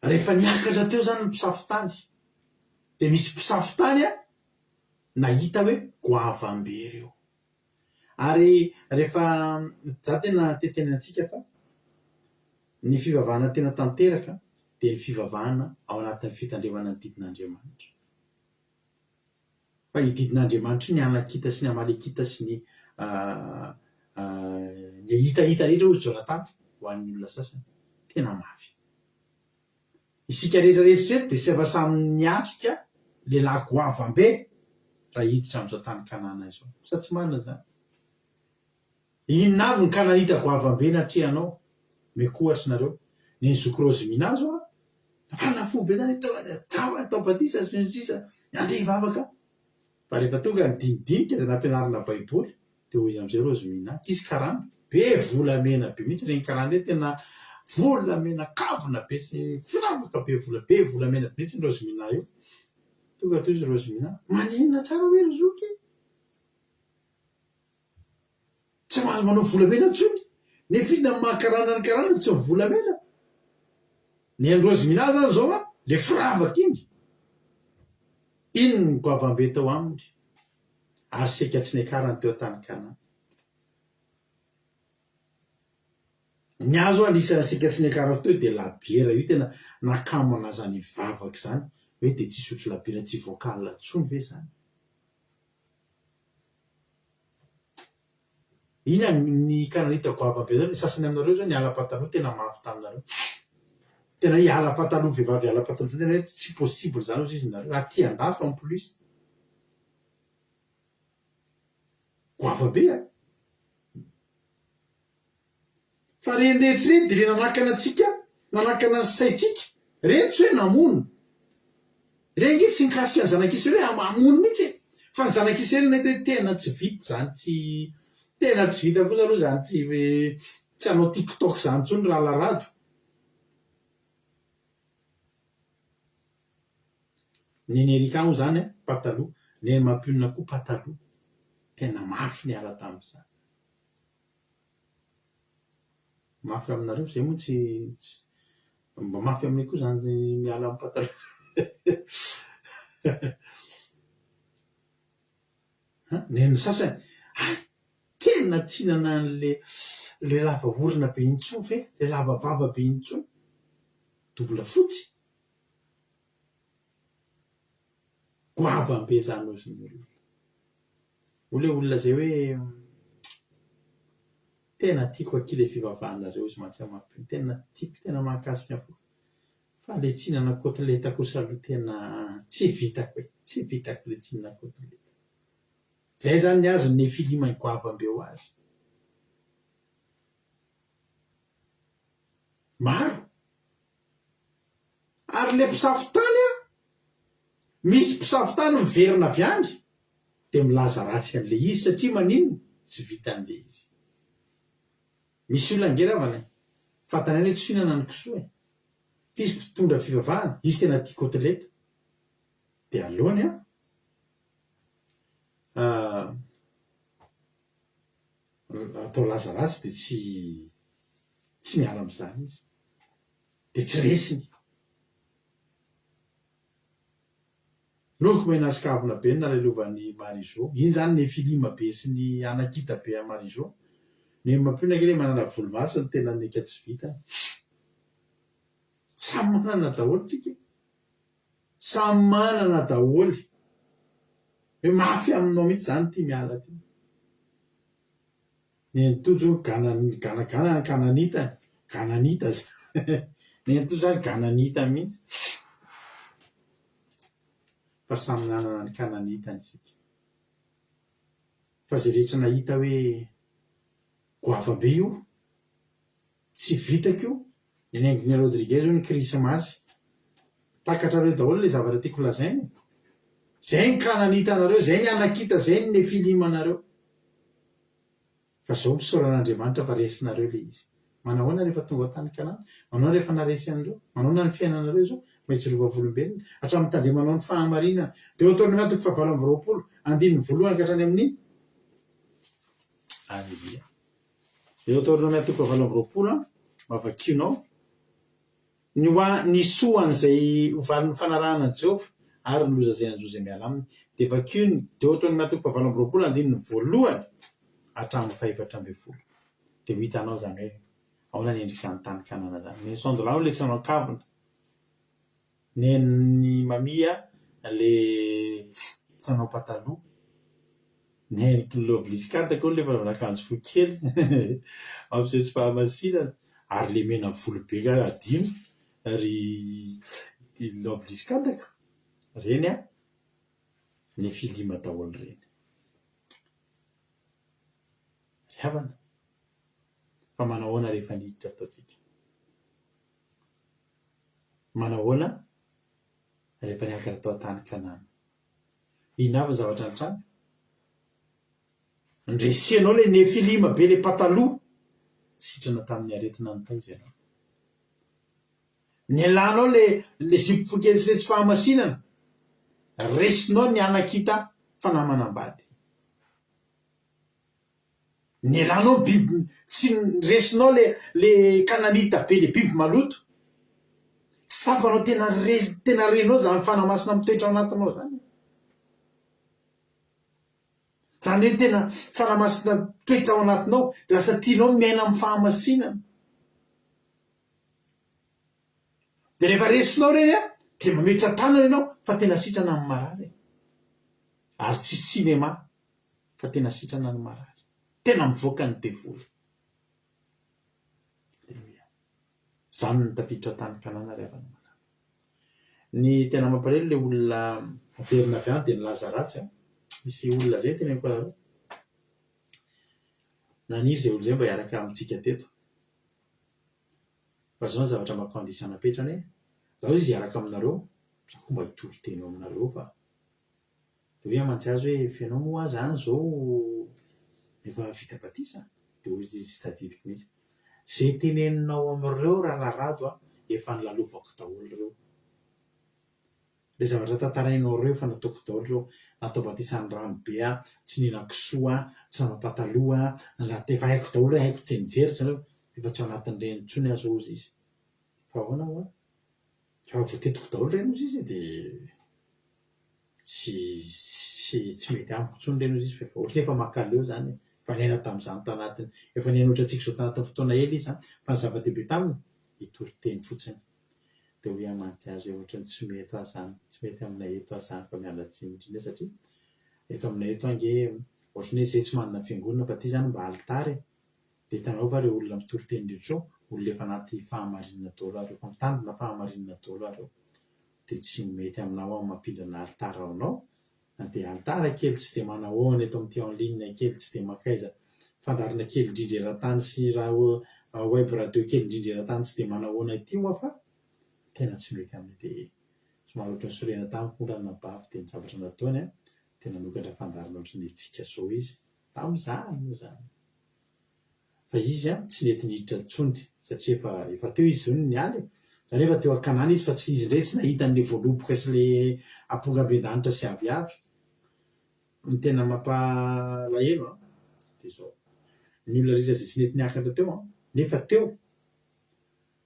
Speaker 2: Rehefa niakatra teo zany ny mpisafotany dia misy mpisafotany a nahita hoe goavambe ireo. Ary rehefa za tena teteny antsika fa ny fivavahana tena tanteraka dia ny fivavahana ao anatin'ny fitandremana ny didin'Andriamanitra. Fa hididin'Andriamanitra ny Anakita sy ny Amalekita sy ny hita rehetra ozy Jonatany ho an'ny olona sasany tena mafy. Isika rehetrarehetra dia sy efa samy niatrika lehilahy goavambe raha hiditra amin'izao tany Kanana izao. Sa tsy marina zany? Inona avy ny Kananita goavambe natrehanao? Mekohatra nareo ny zokrozy minazo a fanafo be zany atao batisa sisa andeha hivavaka. Fa rehefa tonga ny dinidinika dia nampianarana baiboly dia hoy izy amin'izay rozy mina izy karana be volamena be mihitsy reny karana hoe tena volamena kavina be sy firavaka be volamena mihitsy ny rozimina io tonga to izy rozimina maninona tsara hoe rozoky tsy mahazo manao volamena tsony nefina mahakarana ny karana tsy volamena ny androzimina zany zao a le firavaka iny ny goavambe tao aminy ary seka tsy niakarany teo an-tany-kana ny azo alisany seka tsy niakarako teo de labiera io tena nakamana zany vavaka zany hoe de tsy sotro labiera tsy voakalina tsony ve zany ina ny kananita goavambe zao ny sasany aminareo zao ny ala-pataloha tena mafy taminareo tena hiala-pataloha vehivavy ala-pataloha tena hoe tsy possible zany ozy izy nareo aty andafo en plus goavambe a fa renyrehetrreny de le nanakana atsika nanakana ny saitsika reny tsy hoe namono reny tsy nikasika ny zanak'isy hoe mamono mihitsy fa ny zanak'isy reny tena tsy vita zany tsy tena tsy vita kosa aloha zany tsy hoe tsy hanao tiktok zany tsony raha larado ny nerikano zany pataloha ny mampionina koa pataloha tena mafy ny ala tamin'izany mafy aminareo zay moa tsy mba mafy aminay koa zany miala amin'ny pataloha neny sasany tena tsinana le lava orina be intso fe le lava vava be intso dobla fotsy goavambe zany ozy ny olona zay hoe tena tiako akile fivavahanareo izy matsy amapy tena tiako tena mahakasika fo fa le tsinana kotleta kosa aloha tena tsy vitako hoe tsy vitako le tsinana kotleta zay zany ny azy ny filimany goavambe ho azy maro ary le mpisafotany a misy mpisafotany miverina avy andry de milaza ratsy an'le izy satria maninona tsy vitan'le izy misy olona angeravana fantany any hoe tsy fihinana ny kisoa fizy mpitondra fivavahana izy tena tia kotleta de aloany atao laza ratsy de tsy miala am'izany izy de tsy resiny noko menasykavina be ny nalelovan'ny Marizô iny zany ny filima be sy ny anakita be a Marizô ny mampiona kely manana volomaso ny tena nika tsy vita samy manana daholy tsika samy manana daholy hoe mafy aminao mihitsy zany ty miala ty ny tojo ganagana kananita ny tojo zany gananita mihitsy fa samy nanana ny kananitany isika fa zay rehetra nahita hoe goavambe io tsy vitako io ny Aingony Rodriguez io ny krismasy takatrareo daholo le zavatra tiako lazainy zay ny kananitanareo zay ny anakita zay ny filimanareo fa zao misoran'Andriamanitra fa resinareo le izy manahoana rehefa tonga tany kanana manao rehefa naresy andreo manahoana ny fiainanareo zao maitsy rova volombelona hatramin'ny tandremanao ny fahamarinana de otaony miatoko fa 20 andininy voalohany ka hatrany amin'iny aleluia de otaonao miatoko fa 20 mavakinao ny soan'izay ovalin'ny fanarahana Jehova ary ny loza zay anjozay miala aminy de vakiony de otaony miatoko fa 20 andininy voalohany hatramin'ny 7 de ho hitanao zany hoe ahoana ny endrik'izany tany kanana zany ny sondolano le tsy nanao kavina ny mamia le tsy nanao pataloha ny lovliscade koa le fanakanjo fo kely am'izay tsy fahamasinana ary le mena volo be ka adino ary lovliscade reny a ny filima daholo reny riavana fa manahoana rehefa niditra ataotsika manahoana rehefa niakatra tao an-tany kanana inava zavatra antrany ndresianao le nefilima be le pataloha sitrana tamin'ny aretina ny tao izy ianao ny alanao le zipofokely sy retsy fahamasinana resinao ny anakita fanamanam-bady ny alanao biby tsy resinao le kananita be le biby maloto safanao tena renao zany fanamasina mitoetra ao anatinao zany zany hoe tena fanamasina toetra ao anatinao de lasa tianao miaina amin'ny fahamasinana de rehefa resinao reny a de mametra tanana ianao fa tena sitrana ny marary ary tsy sinema fa tena sitrana ny marary tena mivoaka ny devoly zany ny tafiditra tany-kanana ry havana marary ny tena mampalahelo le olona verina avy any de ny laza ratsy misy olona zay tena ko naniry zay olo zay mba hiaraka amintsika teto fa zao ny zavatra mampandisana petrany zao izy hiaraka aminareo za ko mba hitoro teny aminareo fa de hoe amantsy azy hoe fenao moa zany zao efa vita batisa de hoy izy tsy tadidiko mihitsy zay teneninao amireo raharahado efa nylalovako daholo reo le zavatra tantarainao reo efa nataoko daholo reo natao batisany rano be tsy ninakisoa tsy nanapataloha raha tefa haiko daholo hoe haiko tsenijery zareo efa tsy ao anatin'ireny ntsony azo ozy izy fa ahoana ho fa voatetiko daholo reny ozy izy de tsy mety amiko ntsony reny ozy izy fa ohatra efa makaleo zany fa niaina tamin'izany tanatiny efa niainoatra antsika zao tanatin'ny fotoana ely izy fa ny zava-dehibe taminy hitory teny fotsiny de hoe amantsy azy hoe ohatra ny tsy mety aho zany tsy mety aminay eto aho zany fa mialatsiny indrindra satria eto aminay eto ange ohatrany hoe zay tsy manana fiangonana fa ty zany mba alitary de hitanao fa reo olona mitory teny rehetra ao olona efa anaty fahamarinana daholo areo fa mitandrina fahamarinana daholo areo de tsy mety aminao ao mampindrana alitara anao na de alitara kely tsy de manahoana eto amin'ity en ligne kely tsy de makaiza fandarina kely indrindra eran-tany sy raha web radio kely indrindra eran-tany tsy de manahoana ity hoa fa tena tsy mety aminy de somary ohatry ny sorena tamiko rana bavy de ny zavatra nataony tena nokatra fandarina ohatry ny etsika zao izy tam'izany moa zany fa izy tsy nety niditra tsondy satria efa teo izy zao ny aly zany efa teo arkanana izy fa tsy izy ndray tsy nahitan'le voaloboka sy le ampongaben-danitra sy aviavy ny tena mampalahelo de zao ny olona rehetra zay tsy nety niakatra teo nefa teo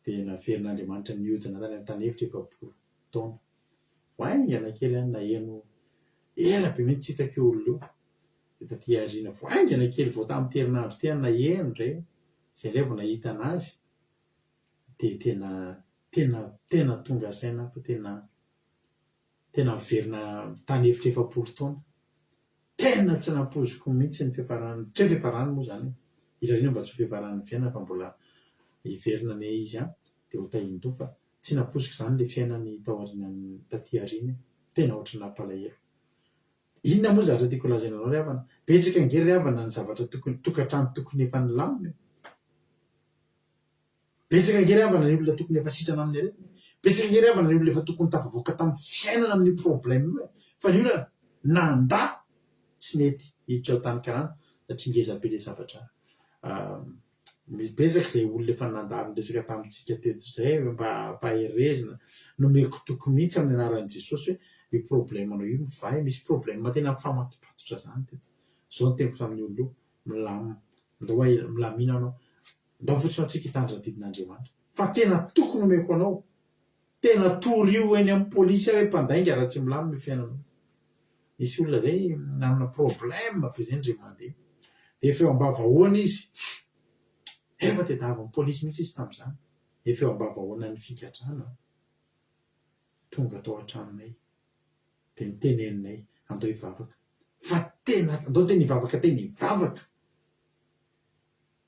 Speaker 2: de naverin'Andriamanitra nihodina tany amin'ny tany-hevitra efa taona voaingana kely naheno ela be mihitsy tsy hitako io olona io de taty aoriana voaingana kely vao tamin'ny herinandro ty naheno ndray zay indray vao nahita anazy de tena tonga saina fa tena miverina tany-hevitra efapolo taona tena tsy nampoziko mihitsy ny fiafarany tsy hoe fiafarany moa zany irarina mba tsy ho fiafarany fiainana fa mbola hiverina ne izy de ho tahindro fa tsy nampoziko zany le fiainany taorianany taty aoriana tena ohatry nampalahelo inona moa zavatra tiako lazaina anao ry havana betsaka angery ry havana ny zavatra tokony tokantrano tokony efa nilamina betsaka angery havana ny olona tokony efa sitrana amin'ny arety betsaka angery havana ny olona efa tokony tafavoaka tamin'ny fiainana amin'ny problème io fa ny olona nanda tsy nety hiditra ao tany-kanana satria ngeza be le zavatra betsaka zay olona efa nandalo resaka tamintsika teto zay mba haherezina nomeko toko mihitsy amin'ny anaran'i Jesosy hoe io problème anao io mivay misy problème tena mifamatopatotra zany teto zao ny teniko tamin'ny olona io milamina anao ndao fotsiny atsika hitandra didin'Andriamanitra fa tena tokony omeko anao tena tory io eny amin'ny polisy hoe mpandainga raha tsy milamina io fiainanao misy olona zay nanana problème be zay ndre mandeha de efa eo ambavahoana izy efa tedava amin'ny polisy mihitsy izy tamin'izany efa eo ambavahoana ny figadrana tonga tao an-tranonay de niteneninay andao hivavaka fa tena andao tena hivavaka tena hivavaka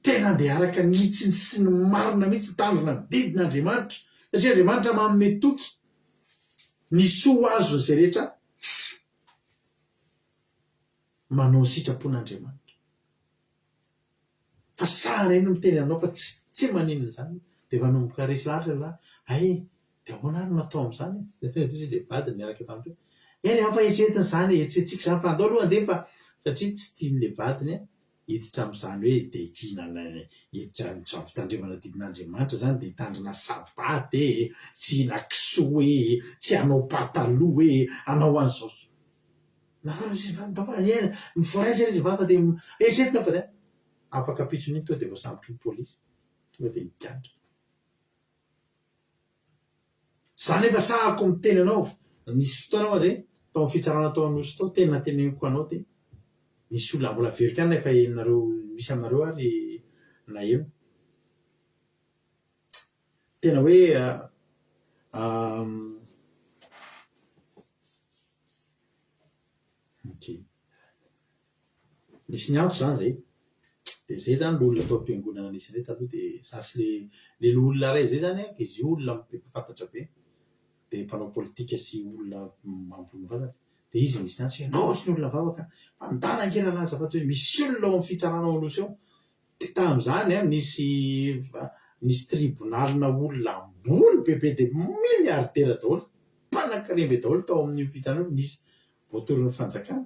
Speaker 2: tena andeha araka nitsiny sy ny marina mihitsy tandrina ny didin'Andriamanitra satria Andriamanitra manome toky ny soa azo zay rehetra manao ny sitrapon'Andriamanitra fa sara eny miteny anao fa tsy maninona zany de manomboka resy lahatra la ay de ahoana ary natao am'izany le vadiny miaraka tam'ireo eny afa eritreretiny zany eritreretintsika zany fa andao aloha andeha fa satria tsy tian'le vadiny hiditra amin'izany hoe de tinana hiditra amin'izany fitandremana didin'Andriamanitra zany de hitandrina sabaty tsy hina kisoa tsy hanao pataloha hanao an'izao mivoaraitra izy vava de eritreretina fa de afaka pitron'iny tonga de voasambotry ny polisy tonga de mikandra zany efa sahako miteny anao nisy fotoana moa zay tao amin'ny fitsarana tao anosy tao tena teneniko anao de misy olona mbola verika any efa henonareo misy aminareo ary na eno tena hoe misy ny anto zany zay de zay zany l'olona tao am-piangonana nisy ndray taloha de sasy le olona ray zay zany izy olona mpefantatra be de mpanao politika sy olona mampony vavaka de izy nisy antso anao sy ny olona vavaka mandana ankera laza fa hoe misy olona ao amin'ny fitsarana ao anosy ao de tam'izany nisy tribunalina olona ambony bebe de milliardaire daholo mpanan-karemby daholo tao amin'ny fitsarana nisy voatorin'ny fanjakana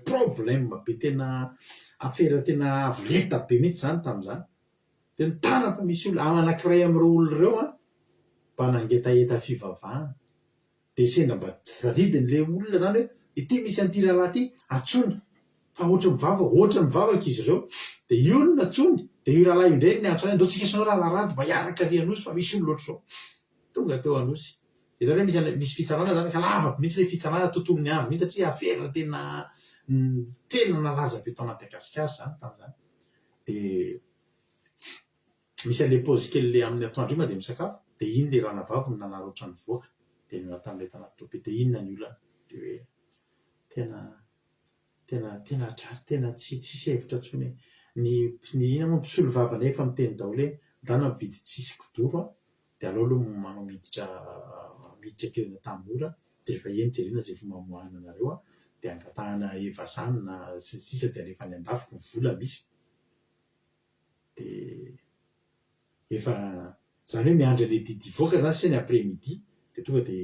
Speaker 2: problème be tena affaire tena avoleta be mihitsy zany tam'izany de nitana fa misy olona anankiray amin'ireo olona ireo mba nangetaheta fivavahana de sendra mba tsy tadidiny le olona zany hoe ity misy an'ity rahalahy ity atsona fa ohatry mivavaka izy ireo de io no natsony de io rahalahy io indray ny antsona ndao tsika sanao raha rado mba hiaraka ary anosy fa misy olona ohatr'izao tonga teo anosy izany hoe misy fitsarana zany ka lavabe mihitsy le fitsarana tontolo ny andro mihitsy satria affaire tena nalaza be tao Madagasikara zany tam'izany de misy an'le pause kely le amin'ny atoandro io ma de misakafo de iny le ranavavy no nanaratra ny voaka de natan'ilay tanaty tope de inona ny olana de hoe tena drary tena tsy hevitra ntsony ny ina moa mpisolo vavana efa miteny daholo hoe ndana mividy tsisy kodoro de aleo aloha manao miditra kely na tambora de rehefa eny jerena zay fomamoahana anareo de angatahana evasany na sisa de alefa any andafiko ny vola misy de efa zany hoe miandry le didi voaka zany seny après midi de tonga de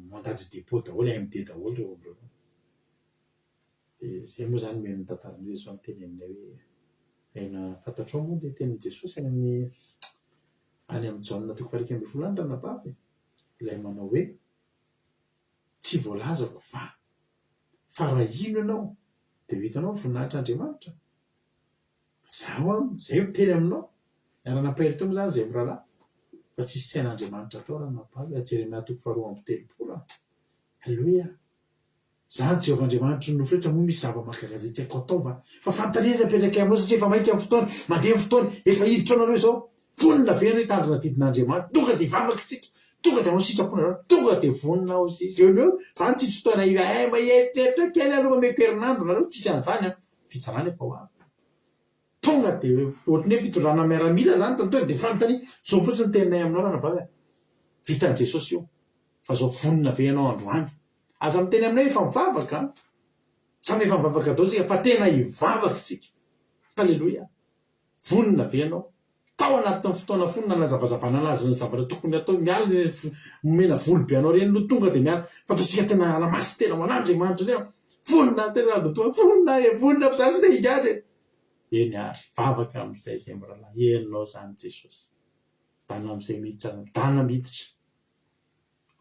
Speaker 2: mandat de dépôt daholo AMD daholo reo de zay moa zany meno tantaran'io zao teny aminay hoe aina fantatrao moa le tenin'i Jesosy any amin'ny Jaona toko 21 ranabavy ilay manao hoe tsy voalazako fa raha ino ianao de hitanao voninahitr'Andriamanitra zaho zay teny aminao aranapahery teo moa zany zay mirahalahy fa tsisy tsy ain'Andriamanitra atao ranabavy Jeremia toko 2:30 Alleluia zany Jehovahandriamanitra no nofretra moa misy zava-mahagaga zay tsy haiko atao fa fantarina apetraka aminao satria efa maika amin'ny fotoana mandeha fotoana efa hiditra anareo zao vonona vena hoe tandrina didin'Andriamanitra tonga de vavaka tsika tonga de anao sitrapona tonga de vonina ao sisy eo zany tsisy fotoana mahetritra kely aloha meko herinandro nareo tsisy an'izany fitsarana efa ho avy tonga de ohatrany hoe fitondrana miaramila zany tantoy de fantany zao fotsiny teninay aminao ranabavy vitan'i Jesosy io fa zao vonina venao androany aza miteny aminay efa mivavaka samy efa mivavaka daholo tsika fa tena hivavaka tsika halleloia vonina venao tao anatin'ny fotoana fonina na zavazavana anazy ny zavatra tokony atao miala mena volo be anao reny no tonga de miala fa totsika tena alamasy tena man'Andriamanitra reo vonina tena vonina fa zany tsy te higary eny ary vavaka amin'izay zay mirahalahy henonao zany Jesosy dana amin'izay miditra dana miditra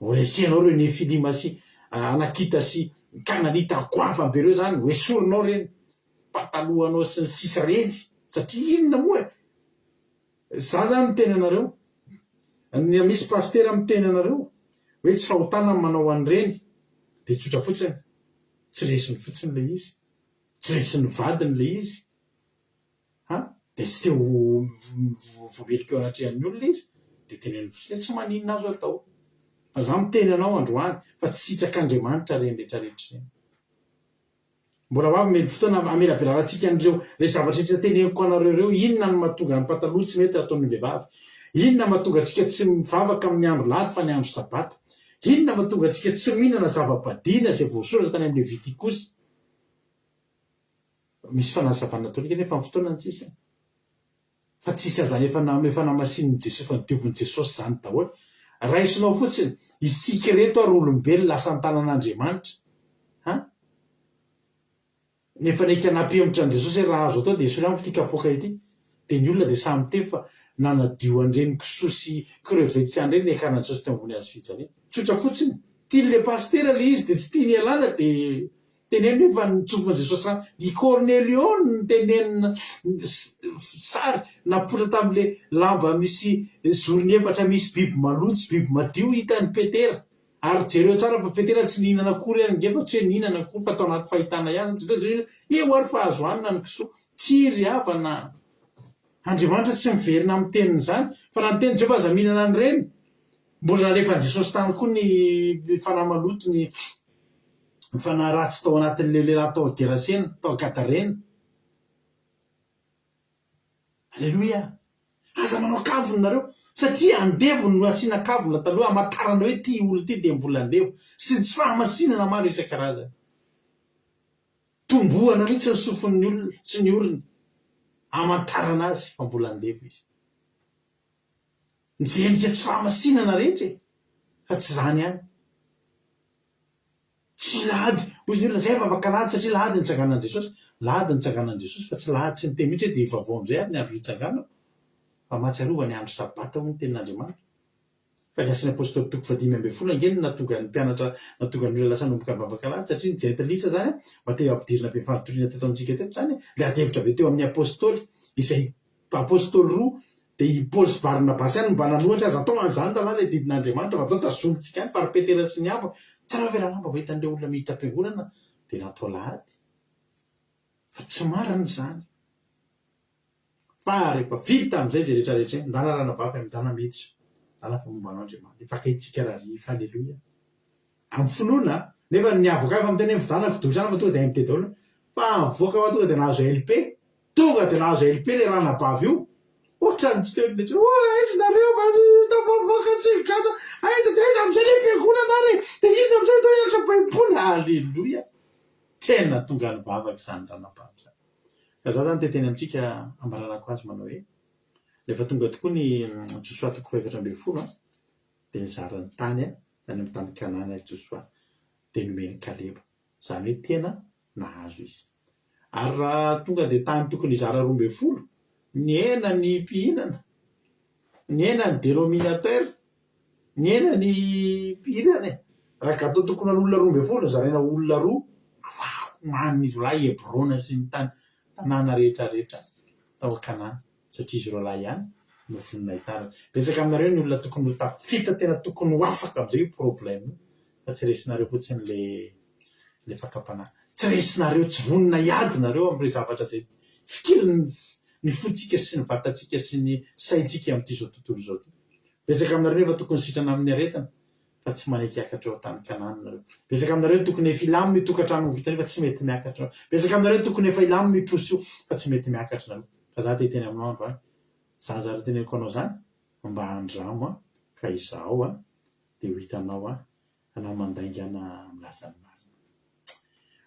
Speaker 2: oresianao reo Nefilima sy Anakita sy Kananita goava be reo zany hoesorinao reny patalohanao sy ny sisa reny satria inona moa za zany miteny anareo misy pastera miteny anareo hoe tsy fahotana manao an'ireny de tsotra fotsiny tsy resiny fotsiny le izy tsy resiny vadiny le izy de tsy te vovelika eo anatrehan'ny olona izy de teneny fotsiny tsy maninona azo atao fa za miteny anao androany fa tsy sitrak'Andriamanitra reny rehetrarehetra reny mbola ho avy mety fotoana amelabelantsika an'ireo le zavatra rehetra teneniko anareo reo inona no mahatonga ny pataloha tsy mety ataon'ny vehivavy inona mahatonga antsika tsy mivavaka amin'ny andro lahady fa ny andro sabata inona mahatonga antsika tsy mihinana zava-badiana zay voasoratra tany amin'ny Levitikosy misy fanazavana tolika nefa amin'ny fotoana tsisy fa tsisy azany efa namasin'ny Jesosy fa nodioviny Jesosy zany daholo raisinao fotsiny isika reto ary olombelona lasa ny tanan'Andriamanitra nefa naika nampihemitra an' Jesosy hoe raha azo atao dia esory amiko ty kapoaka ity dia ny olona dia samy teny fa nanadio an'ireny kisoa sy crevette an'ireny ekarana Jesosy teo ambony hazo fijaliana tsotra fotsiny tian'le pastera le izy dia tsy tia ny alàna dia teneny hoe fa nitsofon'i Jesosy rano ny Cornelion ny tenenina sary napotra tamin'le lamba misy zorony efatra misy biby maloto biby madio hitan'ny Petera ary jereo tsara fa Petera tsy nihinana akory ihany ngefa tsy hoe nihinana akory fa atao anaty fahitana ihany eo ary fahazoanina ny kisoa tsy ry havana Andriamanitra tsy miverina amin'ny teniny izany fa raha ny teny Jehovah aza mihinana an'ireny mbola nalefan'i Jesosy tany koa ny fanahy maloto ny fanahy ratsy tao anatin'le lehilahy tao Gerasena tao Gadarena. Alleloia. Aza manao kavony nareo satria andevony no asiana kavona taloha hamantarana hoe ty olo ty dia mbola andevo sy tsy fahamasinana maro isan-karazany. Tombohana mihitsy ny sofon'ny olona sy ny orony hamantarana azy fa mbola andevo izy. Nijenika tsy fahamasinana rehetra fa tsy zany ihany. Tsy lahady hozy ny olona zay fa afaka lahady satria lahady ny tsanganan Jesosy lahady ny tsanganan Jesosy fa tsy lahady tsy ny teny mihitsy hoe dia vaovao amin'izay ary ny andro hitsanganao fa mahatsiarova ny andro sabata hoy ny tenin'Andriamanitra. Fa ny asan'ny apôstôly toko 5:10 angeny natonga ny mpianatra natonga ny olona lasa nomboka mivavaka lahady satria ny jetalisa zany mba te ampidirina be fanotoriana teto amintsika teto zany le adevitra be teo amin'ny apôstôly izay apôstôly roa dia i Paoly sy Barnabasy ihany mba nanohatra azy atao an'izany raha le didin'Andriamanitra fa atao tazomitsika ihany fa Petera sy ny hamba tsara vera lamba va hitan'ireo olona miditra am-piangonana dia natao lahady fa tsy marina izany fa rehefa vita amin'izay zay rehetrarehetra ndana rana vavy amindana miditra dana fa momba an'Andriamanitra efa akaitsika rarifa alleloia amin'ny finoana nefa ny avoka fa miteny vidana kodory fa tonga dia mitety olona fa mivoaka fa tonga dia nahazo LP tonga dia nahazo LP le ranabavy io ohatrany tsy teo letra aiza nareo fa tapavoaka tsy gato aiza dia aiza amin'izay le fiangonana ary dia ino amin'izay atao hianatra baiboly alleloia tena tonga ny vavaka izany ranabavy izany ka za zany teteny amintsika ambaranako azy manao hoe rehefa tonga tokoa ny Josoa toko 4:10 dia nizarany tany any amin'ny tany Kanana Josoa dia nomeny Kaleba izany hoe tena nahazo izy ary raha tonga dia tany tokony hizara 12 ny ena ny mpihinana ny ena ny dénominateur ny ena ny mpihirana raha gato tokony an'olona 12 zaraina olona roa man'ny lahy Hebrona sy ny tanàna rehetrarehetra tao Kanana satria izy roa lahy ihany no vonona hitarana betsaka aminareo ny olona tokony ho tafita tena tokony ho afaka amin'izay io problème fa tsy resinareo fotsiny le fakapanahy tsy resinareo tsy vonona hiady nareo amin'ireo zavatra zay fikiriny ny fotsika sy ny vatantsika sy ny saintsika amin'ity zao tontolo zao ty betsaka aminareo nefa tokony sitrana amin'ny aretana fa tsy manaiky hiakatra eo tany Kanana nareo betsaka aminareo tokony efa ilamy mitokantrano vitany fa tsy mety miakatra betsaka aminareo tokony efa ilamy mitroso io fa tsy mety miakatra nareo fa za te teny aminao andro zany zary teneniko anao zany mba andramo ka izaho dia ho hitanao anao mandaingana milazany marina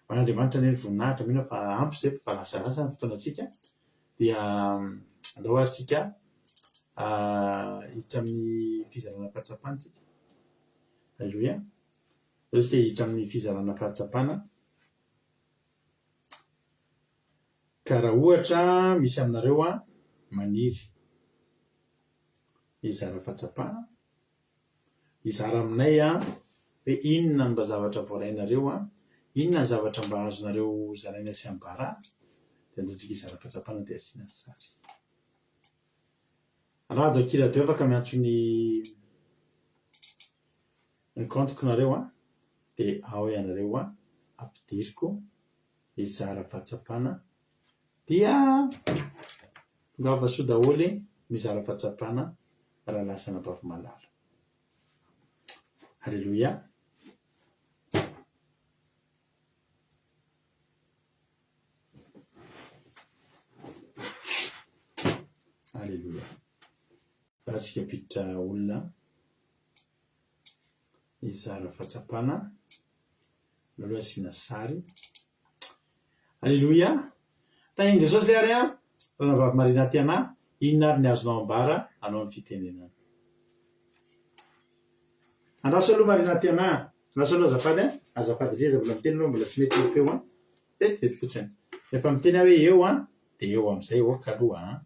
Speaker 2: hoan'Andriamanitra ny voninahitra mihina fa ampy zay fa lasarasa ny fotoanantsika dia andao ary tsika hiditra amin'ny fizarana fahatsapanatsika alleloia zao tsika hiditra amin'ny fizarana fahatsapana ka raha ohatra misy aminareo maniry hizara fahatsapana hizara aminay hoe inona ny mba zavatra voarainareo inona ny zavatra mba azonareo zaraina sy ambara dia andoantsika hizara fahatsapana dia asiana sary raha do akira-deo afaka miantso ny compteko nareo dia ao ianareo ampidiriko hizara fahatsapana dia tonga soa daholo mizara fahatsapana raha lasana bavy malala alleloia alleloia raha tsika piditra olona hizara fahatsapana naloha asiana sary alleloia tahin Jesosy ary ranavavy marina ty anahy inona ary ny azonao ambara anao ny fitenenana andraso aloha marina ty anahy andraso aloha azafady azafady ndreza mbola miteny aloha mbola tsy mety feo vetivety fotsiny rehefa miteny hoe eo dia eo amin'izay oka aloha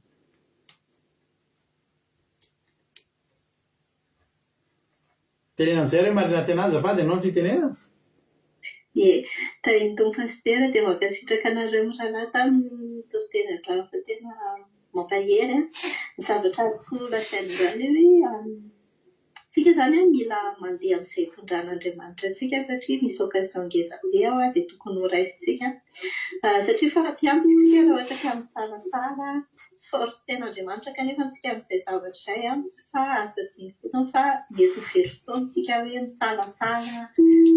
Speaker 2: tenena amin'izay reo marina tena azafady ianao ny fitenenana
Speaker 5: tain'ny tompo pastera dia mankasitraka anareo mirahalahy tamin'ny toriteny androany fa tena mampahery ny zavatra azoko lasaina izany hoe tsika izany mila mandeha amin'izay tondran'Andriamanitra antsika satria misy occasion ngeza be ao dia tokony ho raisintsika satria faty amiko tsika raha ohatra ka misalasala sy force ten'Andriamanitra kanefa tsika amin'izay zavatra izay fa asa diny fotsiny fa mety ho very fotoantsika hoe misalasala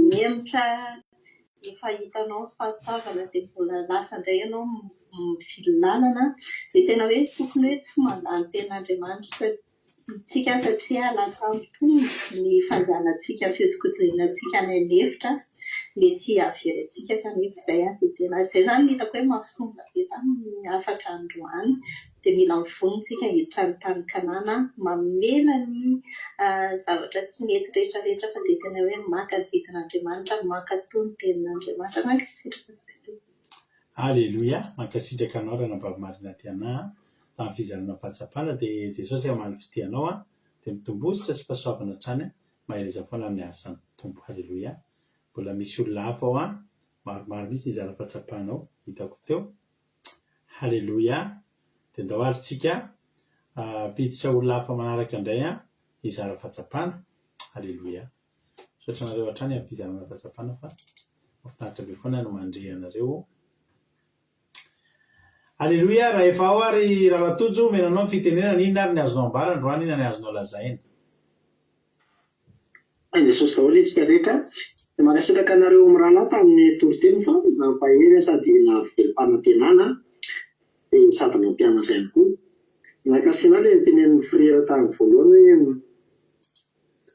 Speaker 5: miemotra efa hitanao fahasoavana dia mbola lasa indray ianao mivily lalana dia tena hoe tokony hoe tsy mandany ten'Andriamanitra tsika satria lasa ny fanjanantsika fihodikotonantsika any anefitra mety havery antsika kanefa izay dia tena izay izany ny hitako hoe mahafonja be tamin'ny afatra androany dia mila mivonontsika hiditra ny tany kanana mamela ny zavatra tsy mety rehetrarehetra fa dia tena hoe maka didin'Andriamanitra maka tony tenin'Andriamanitra mankasitraka Kristy.
Speaker 2: Alleluia, mankasitraka anao raha nampahamarina tiana tamin'ny fizarana fahatsapana dia Jesosy amaly fitianao dia mitombositra sy fahasoavana hatrany mahereza foana amin'ny asan'ny tompo. Alleluia. Mbola misy olona hafa ao maromaro mihitsy izara fahatsapanao hitako teo. Alleluia. Dia ndao ary tsika piditra olona hafa manaraka indray izara fahatsapana. Alleluia. Sotra anareo hatrany amin'ny fizarana fahatsapana fa mahafinaritra be foana no mandre anareo. Alleluia, raha efa ao ary Ralatojo menanao ny fitenenana inona ary ny azonao ambara androany inona ny azonao lazaina.
Speaker 6: Jesosy daholo itsika rehetra dia mankasitraka anareo mirahalahy tamin'ny toriteny fa nampahery sady navelom-panantenana dia sady nampianatra ihany koa. Nakasiana ilay nitenen'ny frera tamin'ny voalohany hoe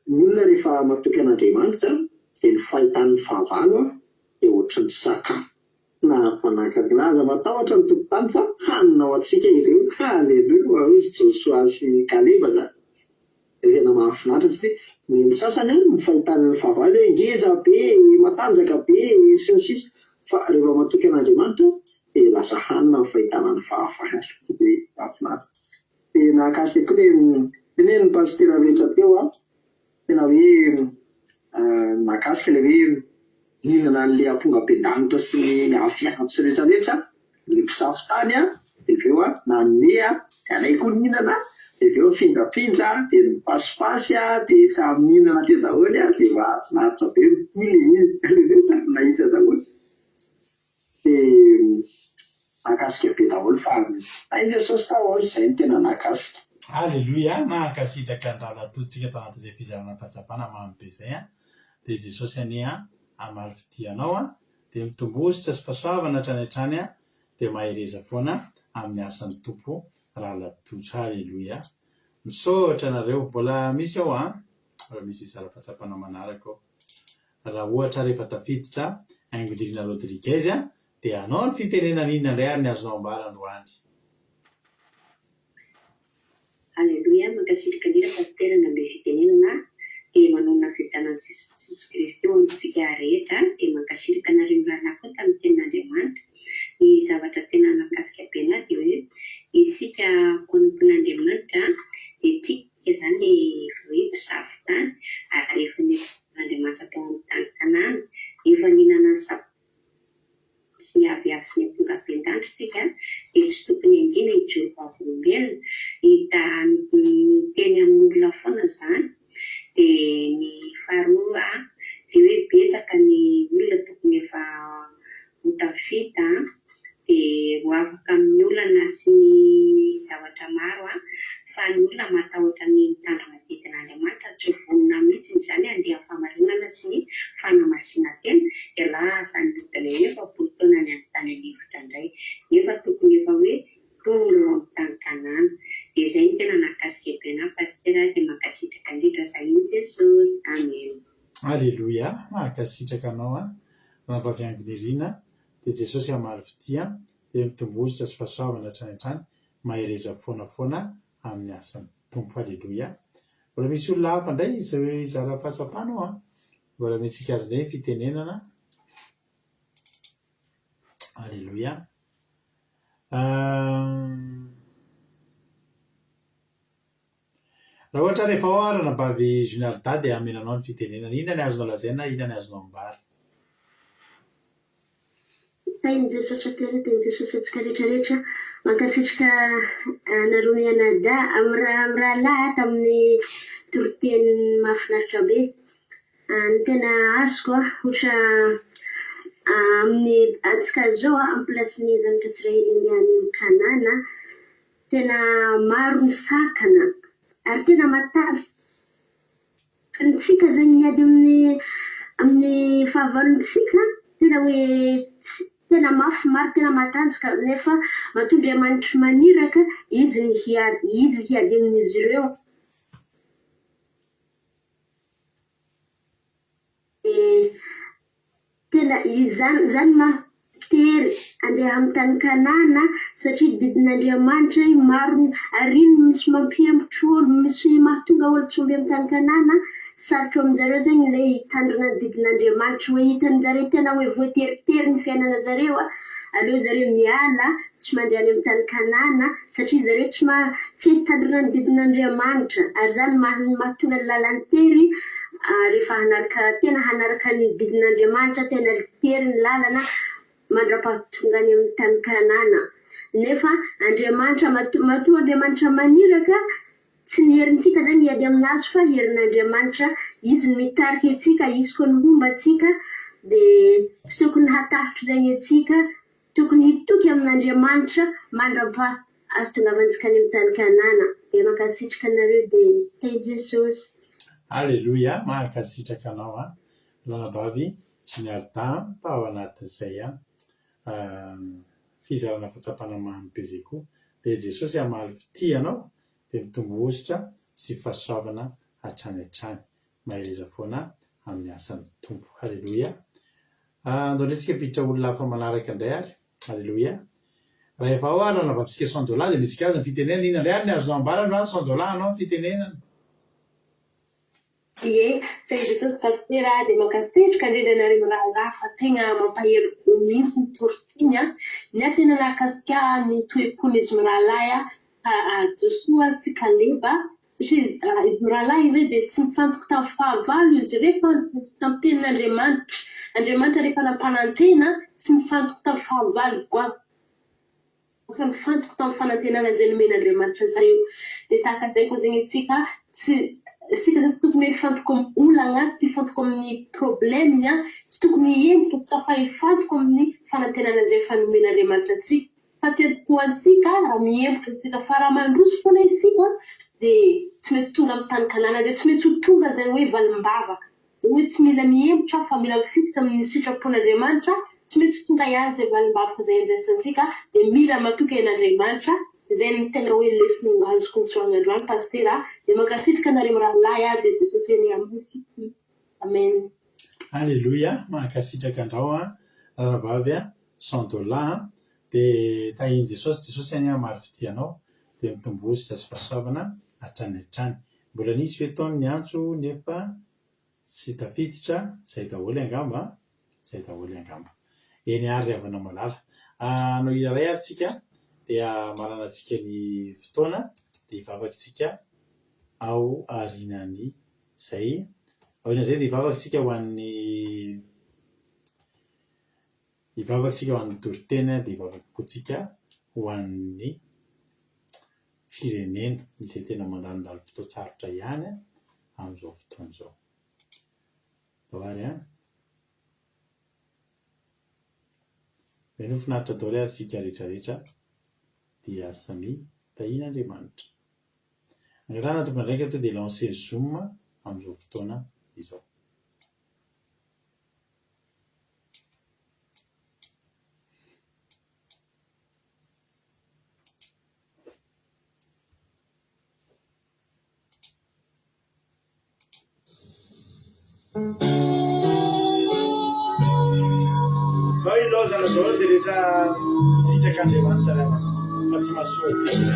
Speaker 6: ny olona rehefa matoky an'Andriamanitra dia ny fahitany fahavalo dia ohatry ny sakafo na manakazinaza matahotra ny tompotany fa haninao atsika ireo. Halleluia, izy Joshua sy Kaleba zany dia tena mahafinaritra satria ny sasany ny fahitany ny fahavalo hoe ngeza be matanjaka be sy ny sisa fa rehefa matoky an'Andriamanitra dia lasa hanina ny fahitana ny fahavalo dia mahafinaritra. Dia nahakasika koa ilay teneniny pastera rehetra teo tena hoe nahakasika ilay hoe mihinana n'ilay amponga-be-danitra sy ny afiantso sy rehetrarehetra ny mpisafo tany dia aveo nanome dia alay koa mihinana dia aveo mifindrapindra dia mipasipasy dia samy mihinana teo daholo dia mahafinaritra be mily samy nahita daholo dia nahakasika be daholo fa ai Jesosy daholo izay ny tena nahakasika.
Speaker 2: Alleluia, mankasitraka ny Ralatotsika tao anatin'izay fizarana fahatsapana mamy be izay dia Jesosy anie amaly fitianao dia mitombositra sy fahasoavana hatrany hatrany dia mahereza foana amin'ny asan'ny tompo Ralatojo. Alleluia. Misaotra anareo mbola misy ao raha misy izara fahatsapana manaraka ao. Raha ohatra rehefa tafiditra Aingodrina Rodriguez dia anao ny fitenenana inona indray ary ny azonao ambara androany.
Speaker 5: Alleluia, mankasitraka indrindra pastera nambe fitenenana dia manona fitanan Jesosy Kristy eo amintsika rehetra dia mankasitraka nareo mirahalahy koa tamin'ny tenin'Andriamanitra. Ny zavatra tena mahakasika be anahy dia hoe isika kononkon'Andriamanitra dia tika izany hoe mpisafo tany ary rehefa n'Andriamanitra tao amin'ny tany tanàna efa nihinana sy ny aviavy sy ny amponga-be-danitra tsika dia tsy tokony angina hijory vavolombelona hita teny amin'ny olona foana izany. Dia ny faharoa dia hoe betsaka ny olona tokony efa ho tafita dia ho afaka amin'ny olana sy ny zavatra maro fa ny olona matahotra ny mitandrina didin'Andriamanitra tsy vonona mihitsy izany andeha famarinana sy ny fanamasinana tena dia lasa ny lotana efa polotona ny amin'ny tany anefitra indray nefa tokony efa hoe tonga eo amin'ny tany kanana. Dia izay ny tena nakasika be anahy pastera dia mankasitraka indrindra fahiny Jesosy. Amen.
Speaker 2: Alleluia, mankasitraka anao nampaviangonirina dia Jesosy amaly fitia dia mitombositra sy fahasoavana hatrany hatrany mahereza foana amin'ny asan'ny tompo. Alleluia. Mbola misy olona hafa indray izay zara fahatsapana mbola mitsika azy indray fitenenana. Alleluia. raha ohatra rehefa oarana bavy Junarda dia amenanao ny fitenenana. Inona ny azonao lazaina, inona ny azonao ambara?
Speaker 5: Tainy Jesosy fastera, tainy Jesosy atsika rehetrarehetra mankasitrika nareo mianada amin'ny rahalahy tamin'ny toriteny mahafinaritra be. Ny tena azoko ohatra amin'ny atsika zao amin'ny plasin'ny zanaka Israely any amin'ny Kanana, tena maro ny sakana ary tena matanjaka nitsika zany miady amin'ny fahavalontsika, tena hoe tena mafy maro, tena matanjaka nefa matondra Andriamanitra maniraka izy hiady amin'izy ireo. Tena zany mahtery andeha amin'ny tany Kanana satria didin'Andriamanitra maro ary misy mampiembotra olo, misy mahatonga olo tsy omby amin'ny tany Kanana. Sarotro aminjareo zegny ilay hitandrina ny didin'Andriamanitra, hoe hitan'jareo tena hoe voateritery ny fiainana zareo aleo zareo miala tsy mandeha any amin'ny tany Kanana satria zareo tsy hitandrina ny didin'Andriamanitra, ary zany mahatonga ny lalany tery rehefa hanaraka ny didin'Andriamanitra, tena tery ny lalana mandra-pahatonga any amin'ny tany Kanana. Nefa Andriamanitra matoa Andriamanitra maniraka, tsy ny herintsika zany hiady aminazy fa herin'Andriamanitra, izy no mitarika antsika, izy koa no homba antsika, dia tsy tokony hatahotro zany antsika, tokony hitoky amin'Andriamanitra mandra-pahatongavantsika any amin'ny tany Kanana. Dia mankasitraka anareo dia tainy Jesosy.
Speaker 2: Alleluia, mankasitraka anao lanabavy Junarda tao anatin'izay fizarana fahatsapana mamy be zay koa. Dia Jesosy hamaly fity anao dia mitombo ositra sy fahasoavana hatrany hatrany. Maheleza foana amin'ny asan'ny tompo. Halleluia. Andondrantsika piditra olona hafa manaraka indray ary. Halleluia. Rehefa oarana vavisika $100 dia misika azy ny fitenenana. Inona indray ary ny azonao ambarana $100 anao ny fitenenana?
Speaker 5: Ie, tainy Jesosy pastera dia mankasitrika andrenanareo rahalahy fa tena mampahery mihitsy ny toritiny ny tena nakasika ny toe-pon'izy rahalahy Joshua sy Kaleba, satria izy rahalahy ireo dia tsy mifantoka tamin'ny fahavalo izy rehefa mifantoka tamin'ny tenin'Andriamanitra. Andriamanitra rehefa nampanantena tsy mifantoka tamin'ny fahavalo fa mifantoka tamin'ny fanantenana izay nomen'Andriamanitra zareo. Dia tahaka izay koa zegny isika zany tsy tokony hifantoka amin'ny olana, tsy hifantoka amin'ny problème, tsy tokony hiemboka tsika fa hifantoka amin'ny fanantenana izay efa nomen'Andriamanitra antsika. Fa tempo antsika raha miemboka isika, fa raha mandroso foana isika dia tsy mety tonga amin'ny tany Kanana, dia tsy mety ho tonga izany hoe valim-bavaka. Izany hoe tsy mila miembotra fa mila mifikitra amin'ny sitrapon'Andriamanitra, tsy mety tonga ihany izay valim-bavaka izay andraisantsika, dia mila matoka en'Andriamanitra. Izay ny tena hoe lesona azoko nitsoahana androany pastera. Dia mankasitrika anareo rahalahy dia Jesosy eny amin'ny fity. Amen.
Speaker 2: Alleluia, mankasitraka andrao rahavavy $100 dia tainy Jesosy any maro fity anao dia mitombo ositra sy fahasoavana hatrany hatrany. Mbola nisy fotoana ny antso nefa tsy tafiditra izay daholo angamba, izay daholo angamba. Eny ary avana malala. Anao iray ary tsika dia marana antsika ny fotoana dia hivavaka isika ao aorianany izay. Aorian'izay dia hivavaka isika ho an'ny toriteny, dia hivavaka koa isika ho an'ny firenena izay tena mandandalo fotoan-tsarotra ihany amin'izao fotoana izao. Vary Meno finaritra daholo ary isika rehetrarehetra dia samy tahian'Andriamanitra. Angatana tompony ndraika to dia lancer Zoom amin'izao fotoana izao. Fa ilozana daholo dia rehetra sitraka Andriamanitra fa tsy mahasoa antsika.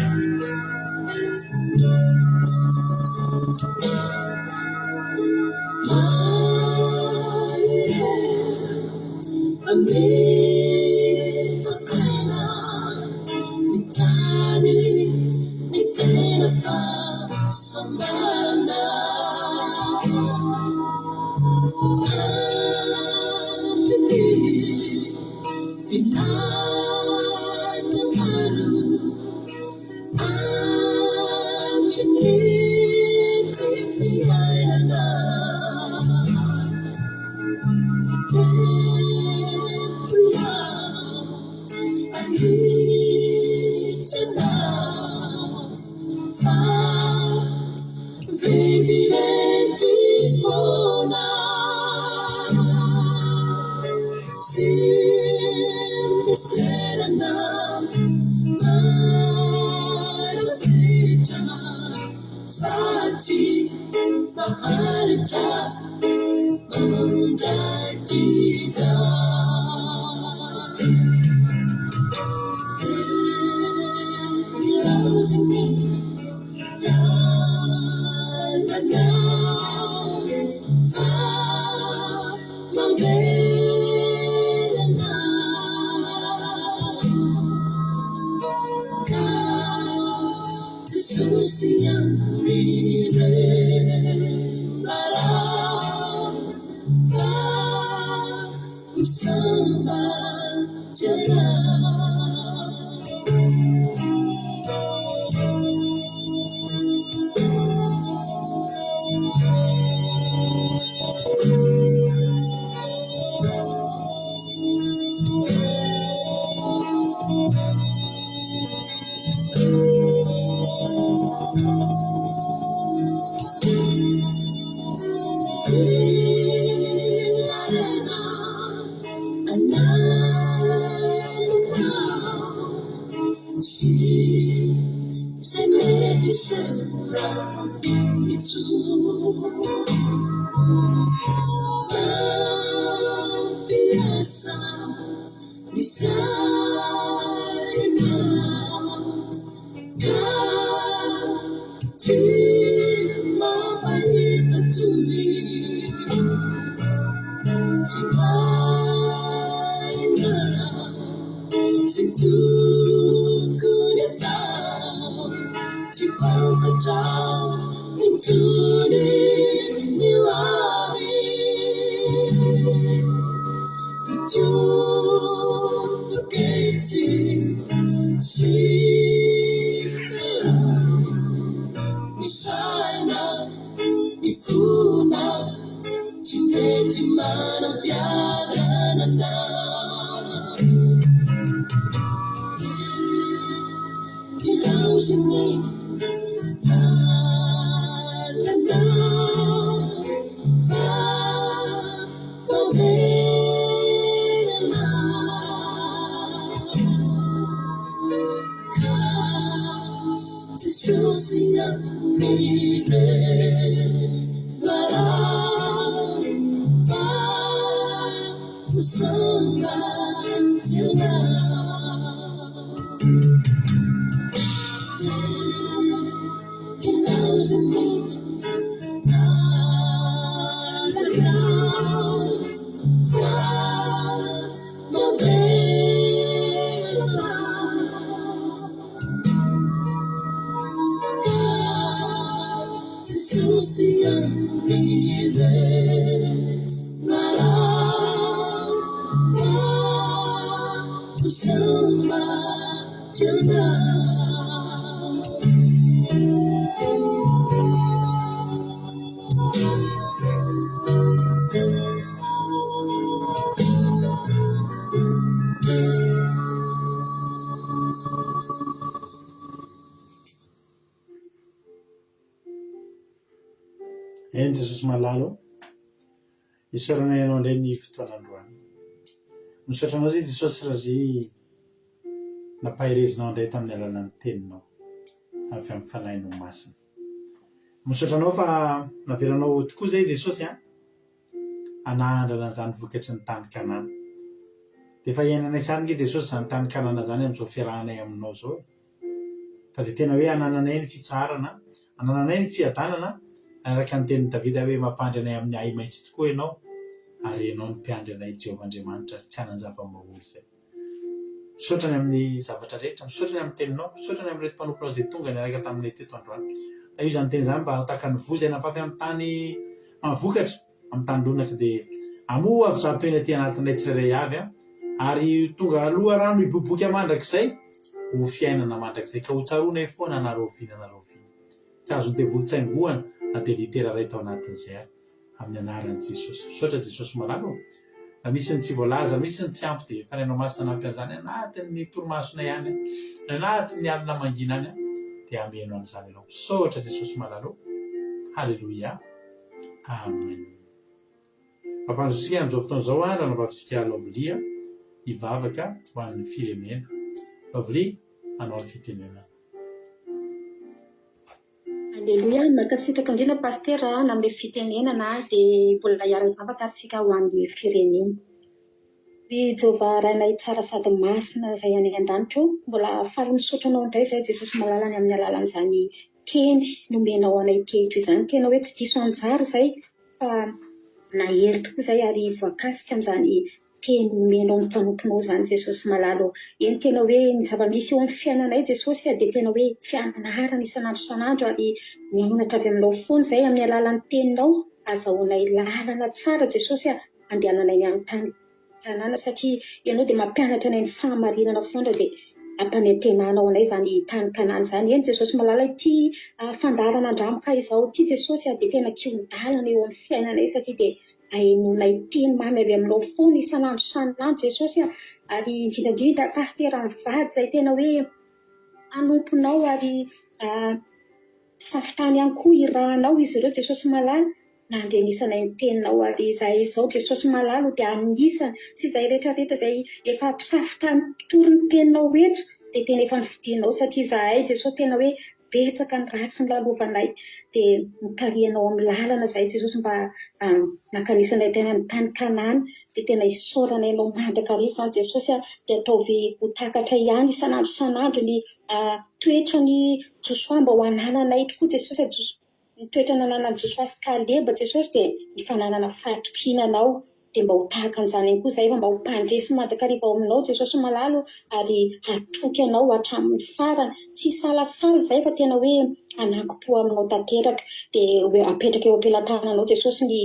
Speaker 2: eny jesosy malalo isaorana ianao indray ny fotoanandroany misaotranao zay jesosy raha zay nampahirezinao indray tamin'ny alana ny teninao avy amin'ny fanahinao masina misaotranao fa naveranao tokoa zay jesosy anahandrana an'izany vokatry ny tany kanana dia efa iainanay sany nge jesosy zany tany kanana zany amin'izao fiarahanay aminao zao fa dia tena hoe anananay ny fitsarana anananay ny fiadanana araka ny tenin'ny Davida hoe mampandry anay amin'ny ay maitso tokoa ianao ary ianao ny mpiandry anay Jehovahandriamanitra tsy hanan-java-mahory zay misaotrany amin'ny zavatra rehetra misaotrany amin'ny teninao misaotrany amin'ny reto mpanomponao zay tonga ny araka taminay teto androany da io zany teny zany mba hataka ny vozana papy amin'ny tany mamivokatra amin'ny tany lonaka dia amoa avy zato eny aty anatinay tsirairay avy ary tonga aloha rano iboboky amandrakizay ho fiainana mandrakizay ka ho tsaroana foana anaroviana tsy azony dia volotsaingoana na dia litera ray tao anatin'izay amin'ny anaran'i Jesosy misaotra Jesosy malalo raha misy ny tsy voalaza misy ny tsy ampy dia fanainao masina nampy an'izany anatin'ny torimasona ihany anatin'ny alina mangina any dia ameno an'izany ianao misaotra Jesosy malalo Halleluia. Amen. Mampandrotsika amin'izao fotoana izao raha nampafisika Lovlia hivavaka ho an'ny firenena. Lovlia, hanao ny fitenenana.
Speaker 7: Aleluia, mankasitraka indrindra pastera name fitenenana dia mbola hiara-mivavaka aritsika ho an'ny firenena. Ry Jehovah rainay tsara sady masina izay any an-danitra, mbola faly misaotra anao indray izay Jesosy malalany amin'ny alalan'izany teny nomenao anay teto izany. Tena hoe tsy diso anjara izay fa nahery tokoa izay ary voakasika amin'izany teny nomenao ny mpanomponao izany Jesosy malalo. Eny tena hoe ny zava-misy eo amin'ny fiainanay Jesosy dia tena hoe fianarana isan'andro isan'andro ary mianatra avy aminao foana izay amin'ny alalan'ny teninao azahoanay lalana tsara Jesosy andehananay ny amin'ny tany tanàna satria ianao dia mampianatra anay ny fahamarinana foana dia ampanentenanao anay izany tany tanàna izany. Eny Jesosy malala ity fandarana andramoka izao ity Jesosy dia tena kiodalana eo amin'ny fiainanay satria dia hainonay teny mamy avy aminao foana isan'andro isan'andro Jesosy ary indrindrandrindra pastera mivady izay tena hoe anomponao ary safitany ihany koa irahanao izy ireo Jesosy malala na andrenisanay ny teninao ary izahay izao Jesosy malala dia anisany sy izay rehetrarehetra izay efa mpisafitany tory ny teninao etra dia tena efa nividinao satria izahay Jesosy tena hoe betsaka ny ratsy ny lalovanay dia mitarianao amin'ny lalana izay Jesosy mba nakanisanay tena ny tany Kanana dia tena isaoranay anao mandrakarivo izany Jesosy dia ataovy ho takatra ihany isan'andro isan'andro ny toetra ny Josoa mba ho anananay tokoa Jesosy ny toetra nananany Josoa sy Kaleba Jesosy dia ny fananana fatoriananao dia mba ho tahaka an'izany ihany koa izay mba ho mpandresy mandrakarivo ao aminao Jesosy malalo ary atoky anao hatramin'ny farany tsy salasala izay fa tena hoe ananki-po aminao tanteraka dia apetraka eo am-pelantananao Jesosy ny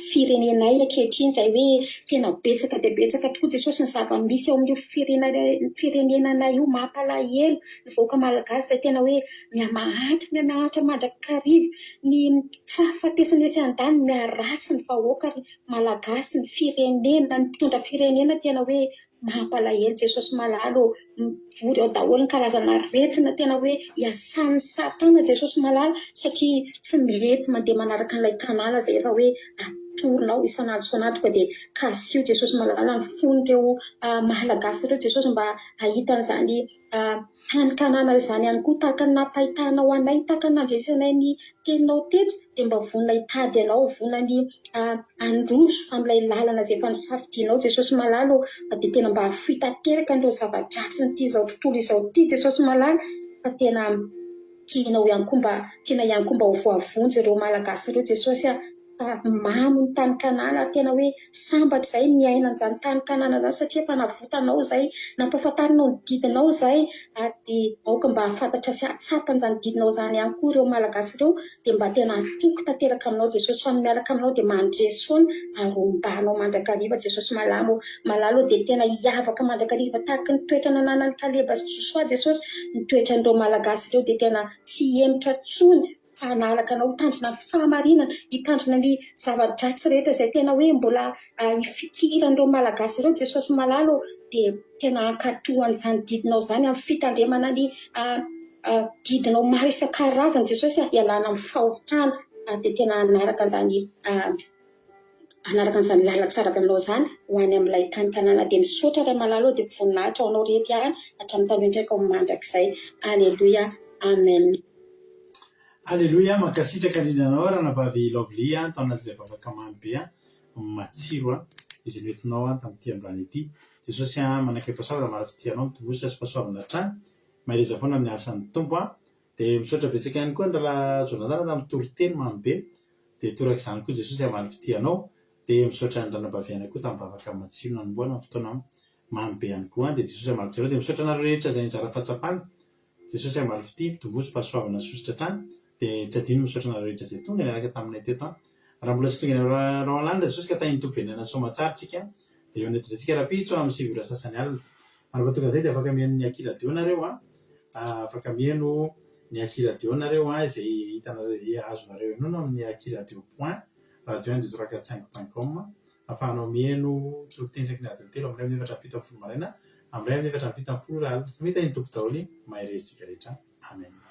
Speaker 7: firenenay ankehitriny izay hoe tena betsaka dia betsaka tokoa Jesosy ny zava-misy eo amin'io firenenanay io mampalahelo ny vahoaka malagasy izay tena hoe mihamahatra mandrakarivo ny fahafatesana etsy an-dany miaratsy ny vahoaka malagasy ny firenena ny mpitondra firenena tena hoe mampalahelo Jesosy malalo vory ao daholo ny karazana retina tena hoe hiasan'ny satana Jesosy malala satria tsy mety mandeha manaraka an'ilay tanàna izay efa hoe atoronao isan'andro isan'andro ka dia kasio Jesosy malala ny fon'ireo malagasy ireo Jesosy mba ahitan'izany tany Kanana izany ihany koa tahaka ny nampahitanao anay tahaka ny nandresanay ny teninao teto dia mba vonona hitady anao vonona ny androso amin'ilay lalana izay efa nisafidianao Jesosy malalo dia tena mba fitateraka an'ireo zava-dratsy ny ity izao tontolo izao ity Jesosy malala fa tena tianao ihany koa mba ho voavonjy ireo malagasy ireo Jesosy mamy ny tany Kanana tena hoe sambatra izay miaina an'izany tany Kanana izany satria efa navotanao izay nampahafantarinao ny didinao izay ary aoka mba hafantatra sy hatsapan'izany didinao izany ihany koa ireo malagasy ireo dia mba tena atoky tanteraka aminao Jesosy fa miaraka aminao dia mandresy foana ary ombanao mandrakariva Jesosy malalo dia tena hiavaka mandrakariva tahaka ny toetra nananany Kaleba sy Josoa Jesosy ny toetran'ireo malagasy ireo dia tena tsy hemitra tsony fa hanaraka anao hitandrina ny fahamarinana hitandrina ny zava-dratsy rehetra izay tena hoe mbola hifikiran'ireo malagasy ireo Jesosy malalo dia tena hankatohan'izany didinao izany amin'ny fitandremana ny didinao maro isan-karazany Jesosy hialana amin'ny fahotana dia tena hanaraka an'izany lalatsara avy aminao izany ho any amin'ilay tany Kanana dia misaotra ray malalo dia voninahitra ao anao rehetra ihany hatramin'ny tany ndraika ho mandrakizay. Aleluia, amen.
Speaker 2: Alléluia, mankasitraka indrindranao raha navavy Lovlia tao anaty izay vavaka mamy be matsiro izay noentinao tamin'ity androany ity. Jesosy manakay fahasoavana marafitianao mitombosa sy fahasoavana hatrany mahereza foana amin'ny asan'ny tompo dia misaotra betsaka ihany koa ny raharaha Jonathan tamin'ny toriteny mamy be dia toraka izany koa Jesosy marafitianao dia misaotra ny ranabaviana koa tamin'ny vavaka matsiro nanomboana amin'ny fotoana mamy be ihany koa dia Jesosy marafitianao dia misaotra nareo rehetra izay nizara fahatsapana Jesosy marafity mitomboso fahasoavana sositra hatrany dia tsy adino misaotra nareo rehetra izay tonga niaraka taminay teto raha mbola tsy tonga ny rao alanitra Jesosy ka tahiny tovenana soamatsara tsika dia eo netintsika rapitso amin'ny sivy sasany alina manaraka tonga izay dia afaka mihaino ny Aki radio nareo afaka mihaino ny Aki radio nareo izay hitanareo azonareo enoana amin'ny Aki radio point radio 1 afahanao mihaino torotensaky ny adiny telo amin'ny 9:07 maraina amin'ny 9:07 alina samita ny tompo daholo maherezitsika rehetra. Amen.